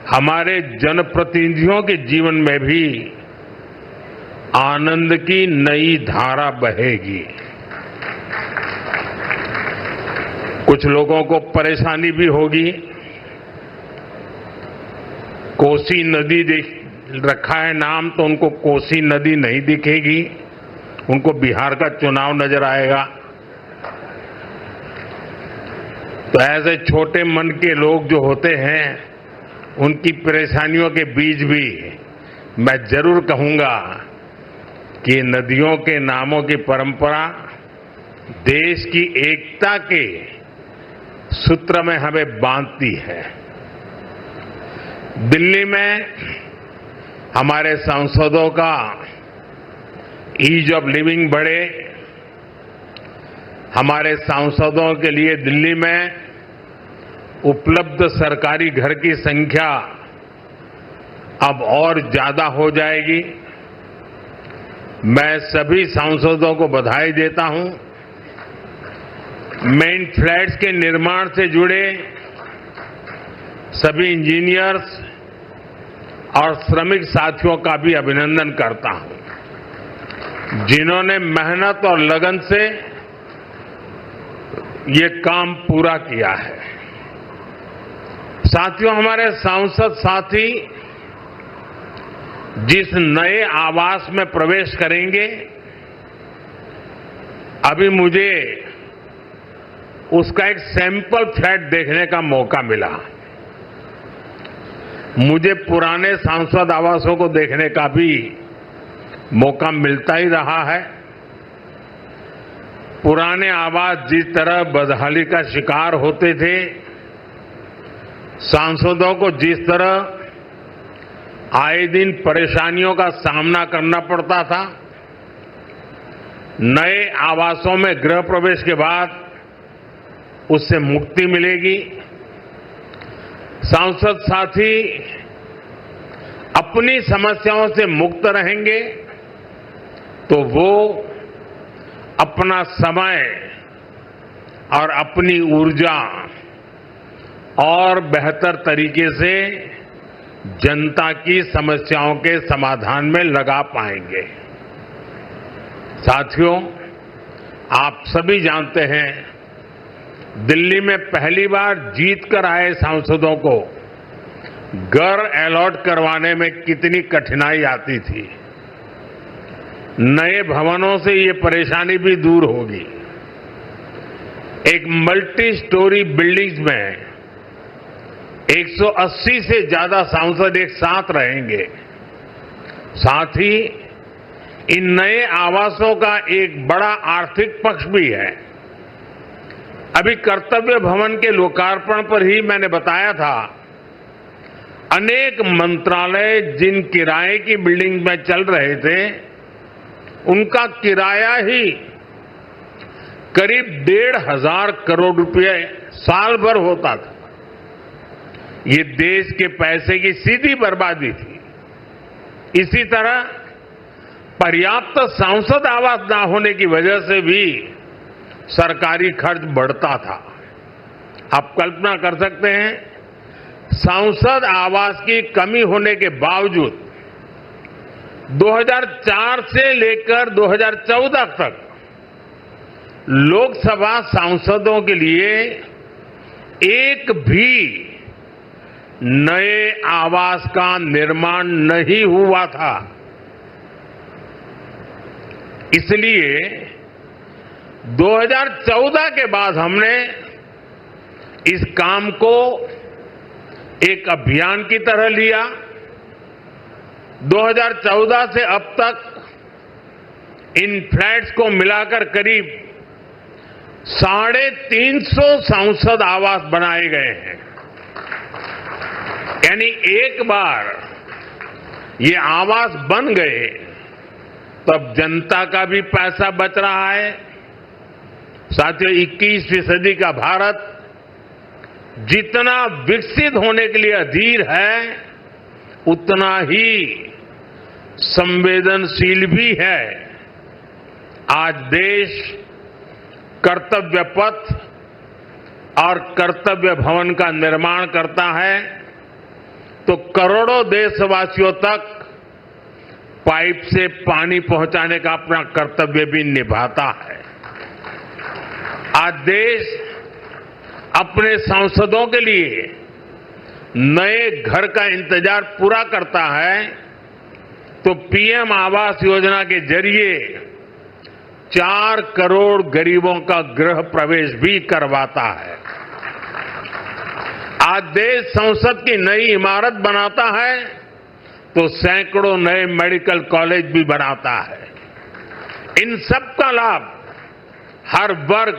हमारे जनप्रतिनिधियों के जीवन में भी आनंद की नई धारा बहेगी। कुछ लोगों को परेशानी भी होगी। कोसी नदी देख रखा है नाम, तो उनको कोसी नदी नहीं दिखेगी, उनको बिहार का चुनाव नजर आएगा। तो ऐसे छोटे मन के लोग जो होते हैं, उनकी परेशानियों के बीच भी मैं जरूर कहूंगा कि नदियों के नामों की परंपरा देश की एकता के सूत्र में हमें बांधती है। दिल्ली में हमारे सांसदों का ईज ऑफ लिविंग बढ़े, हमारे सांसदों के लिए दिल्ली में उपलब्ध सरकारी घर की संख्या अब और ज्यादा हो जाएगी। मैं सभी सांसदों को बधाई देता हूं। मेन फ्लैट्स के निर्माण से जुड़े सभी इंजीनियर्स और श्रमिक साथियों का भी अभिनंदन करता हूं, जिन्होंने मेहनत और लगन से ये काम पूरा किया है। साथियों, हमारे सांसद साथी जिस नए आवास में प्रवेश करेंगे, अभी मुझे उसका एक सैंपल फ्लैट देखने का मौका मिला। मुझे पुराने सांसद आवासों को देखने का भी मौका मिलता ही रहा है। पुराने आवास जिस तरह बदहाली का शिकार होते थे, सांसदों को जिस तरह आए दिन परेशानियों का सामना करना पड़ता था, नए आवासों में गृह प्रवेश के बाद उससे मुक्ति मिलेगी। सांसद साथी अपनी समस्याओं से मुक्त रहेंगे तो वो अपना समय और अपनी ऊर्जा और बेहतर तरीके से जनता की समस्याओं के समाधान में लगा पाएंगे। साथियों, आप सभी जानते हैं, दिल्ली में पहली बार जीत कर आए सांसदों को घर अलॉट करवाने में कितनी कठिनाई आती थी। नए भवनों से ये परेशानी भी दूर होगी। एक मल्टी स्टोरी बिल्डिंग्स में 180 से ज्यादा सांसद एक साथ रहेंगे। साथ ही इन नए आवासों का एक बड़ा आर्थिक पक्ष भी है। अभी कर्तव्य भवन के लोकार्पण पर ही मैंने बताया था, अनेक मंत्रालय जिन किराए की बिल्डिंग में चल रहे थे, उनका किराया ही करीब 1,500 करोड़ रुपए साल भर होता था। ये देश के पैसे की सीधी बर्बादी थी। इसी तरह पर्याप्त सांसद आवास न होने की वजह से भी सरकारी खर्च बढ़ता था। आप कल्पना कर सकते हैं, सांसद आवास की कमी होने के बावजूद 2004 से लेकर 2014 तक लोकसभा सांसदों के लिए एक भी नए आवास का निर्माण नहीं हुआ था। इसलिए 2014 के बाद हमने इस काम को एक अभियान की तरह लिया। 2014 से अब तक इन फ्लैट्स को मिलाकर करीब 350 सांसद आवास बनाए गए हैं। यानी एक बार ये आवास बन गए तब जनता का भी पैसा बच रहा है। साथियों, 21वीं सदी का भारत जितना विकसित होने के लिए अधीर है, उतना ही संवेदनशील भी है। आज देश कर्तव्य पथ और कर्तव्य भवन का निर्माण करता है तो करोड़ों देशवासियों तक पाइप से पानी पहुंचाने का अपना कर्तव्य भी निभाता है। आज देश अपने सांसदों के लिए नए घर का इंतजार पूरा करता है तो पीएम आवास योजना के जरिए 4 करोड़ गरीबों का गृह प्रवेश भी करवाता है। आज देश संसद की नई इमारत बनाता है तो सैकड़ों नए मेडिकल कॉलेज भी बनाता है। इन सब का लाभ हर वर्ग,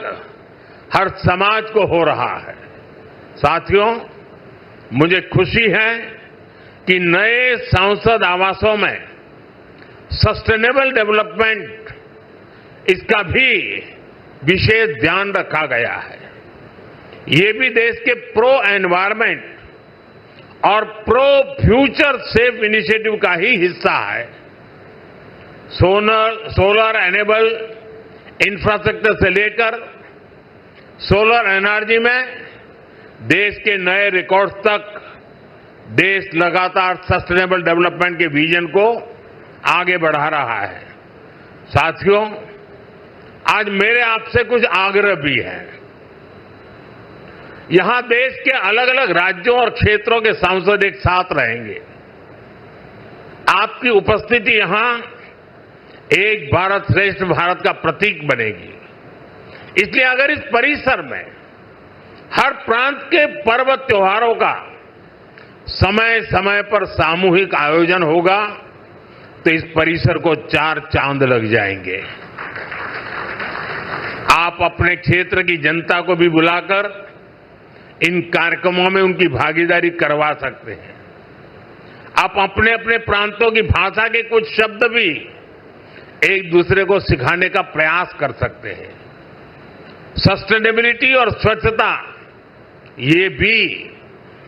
हर समाज को हो रहा है। साथियों, मुझे खुशी है कि नए संसद आवासों में सस्टेनेबल डेवलपमेंट, इसका भी विशेष ध्यान रखा गया है। ये भी देश के प्रो एनवायरमेंट और प्रो फ्यूचर सेफ इनिशिएटिव का ही हिस्सा है। सोलर एनेबल इंफ्रास्ट्रक्चर से लेकर सोलर एनर्जी में देश के नए रिकॉर्ड्स तक देश लगातार सस्टेनेबल डेवलपमेंट के विजन को आगे बढ़ा रहा है। साथियों, आज मेरे आपसे कुछ आग्रह भी है। यहां देश के अलग अलग राज्यों और क्षेत्रों के सांसद एक साथ रहेंगे। आपकी उपस्थिति यहां एक भारत श्रेष्ठ भारत का प्रतीक बनेगी। इसलिए अगर इस परिसर में हर प्रांत के पर्व त्योहारों का समय समय पर सामूहिक आयोजन होगा तो इस परिसर को 4 चांद लग जाएंगे। आप अपने क्षेत्र की जनता को भी बुलाकर इन कार्यक्रमों में उनकी भागीदारी करवा सकते हैं। आप अपने अपने प्रांतों की भाषा के कुछ शब्द भी एक दूसरे को सिखाने का प्रयास कर सकते हैं। सस्टेनेबिलिटी और स्वच्छता, ये भी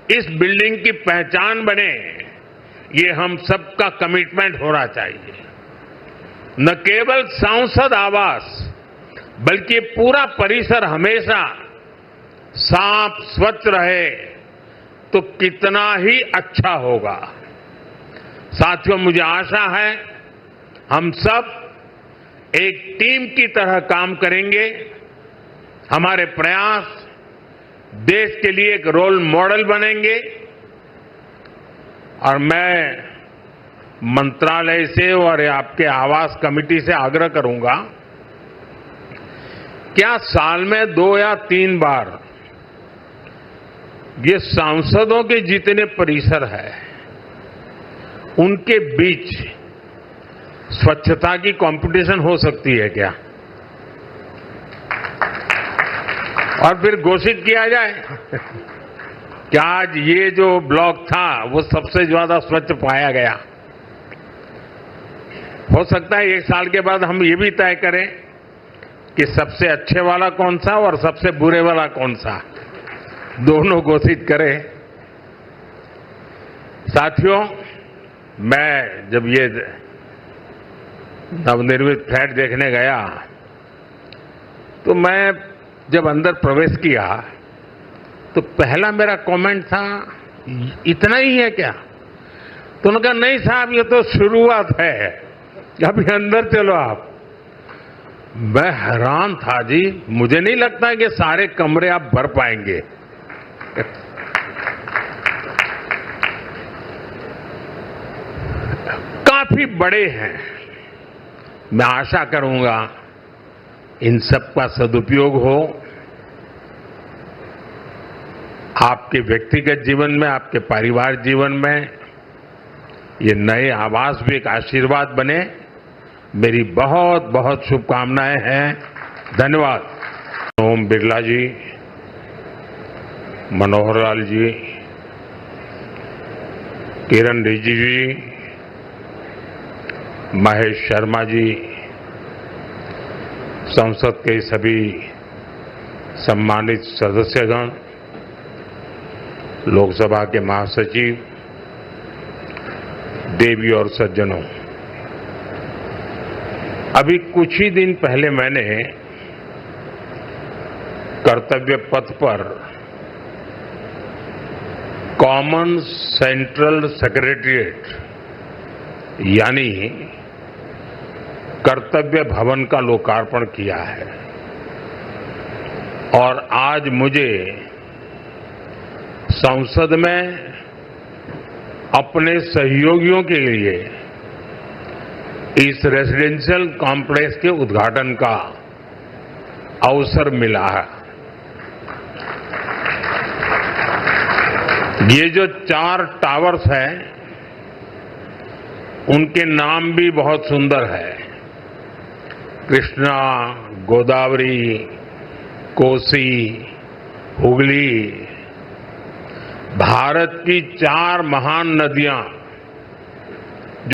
इस बिल्डिंग की पहचान बने, ये हम सबका कमिटमेंट होना चाहिए। न केवल सांसद आवास बल्कि पूरा परिसर हमेशा साफ स्वच्छ रहे तो कितना ही अच्छा होगा। साथियों, मुझे आशा है हम सब एक टीम की तरह काम करेंगे। हमारे प्रयास देश के लिए एक रोल मॉडल बनेंगे और मैं मंत्रालय से और आपके आवास कमेटी से आग्रह करूंगा, क्या साल में 2 या 3 बार ये सांसदों के जितने परिसर है उनके बीच स्वच्छता की कंपटीशन हो सकती है क्या? और फिर घोषित किया जाए कि आज ये जो ब्लॉक था वो सबसे ज्यादा स्वच्छ पाया गया। हो सकता है 1 साल के बाद हम ये भी तय करें कि सबसे अच्छे वाला कौन सा और सबसे बुरे वाला कौन सा, दोनों घोषित करें। साथियों, मैं जब ये नवनिर्मित फ्लैट देखने गया तो मैं जब अंदर प्रवेश किया तो पहला मेरा कमेंट था, इतना ही है क्या? तो उन्होंने कहा, नहीं साहब, ये तो शुरुआत है, अभी अंदर चलो आप। मैं हैरान था जी, मुझे नहीं लगता कि सारे कमरे आप भर पाएंगे। काफी बड़े हैं। मैं आशा करूंगा इन सब का सदुपयोग हो, आपके व्यक्तिगत जीवन में, आपके परिवार जीवन में ये नए आवास भी एक आशीर्वाद बने। मेरी बहुत बहुत शुभकामनाएं हैं। धन्यवाद। ओम बिरला जी, मनोहर लाल जी, किरण रिजिजू जी, महेश शर्मा जी, संसद के सभी सम्मानित सदस्यगण, लोकसभा के महासचिव, देवी और सज्जनों, अभी कुछ ही दिन पहले मैंने कर्तव्य पथ पर कॉमन सेंट्रल सेक्रेटेरिएट यानी कर्तव्य भवन का लोकार्पण किया है और आज मुझे संसद में अपने सहयोगियों के लिए इस रेजिडेंशियल कॉम्प्लेक्स के उद्घाटन का अवसर मिला है। ये जो 4 टावर्स हैं, उनके नाम भी बहुत सुंदर है। कृष्णा, गोदावरी, कोसी, हुगली, भारत की 4 महान नदियां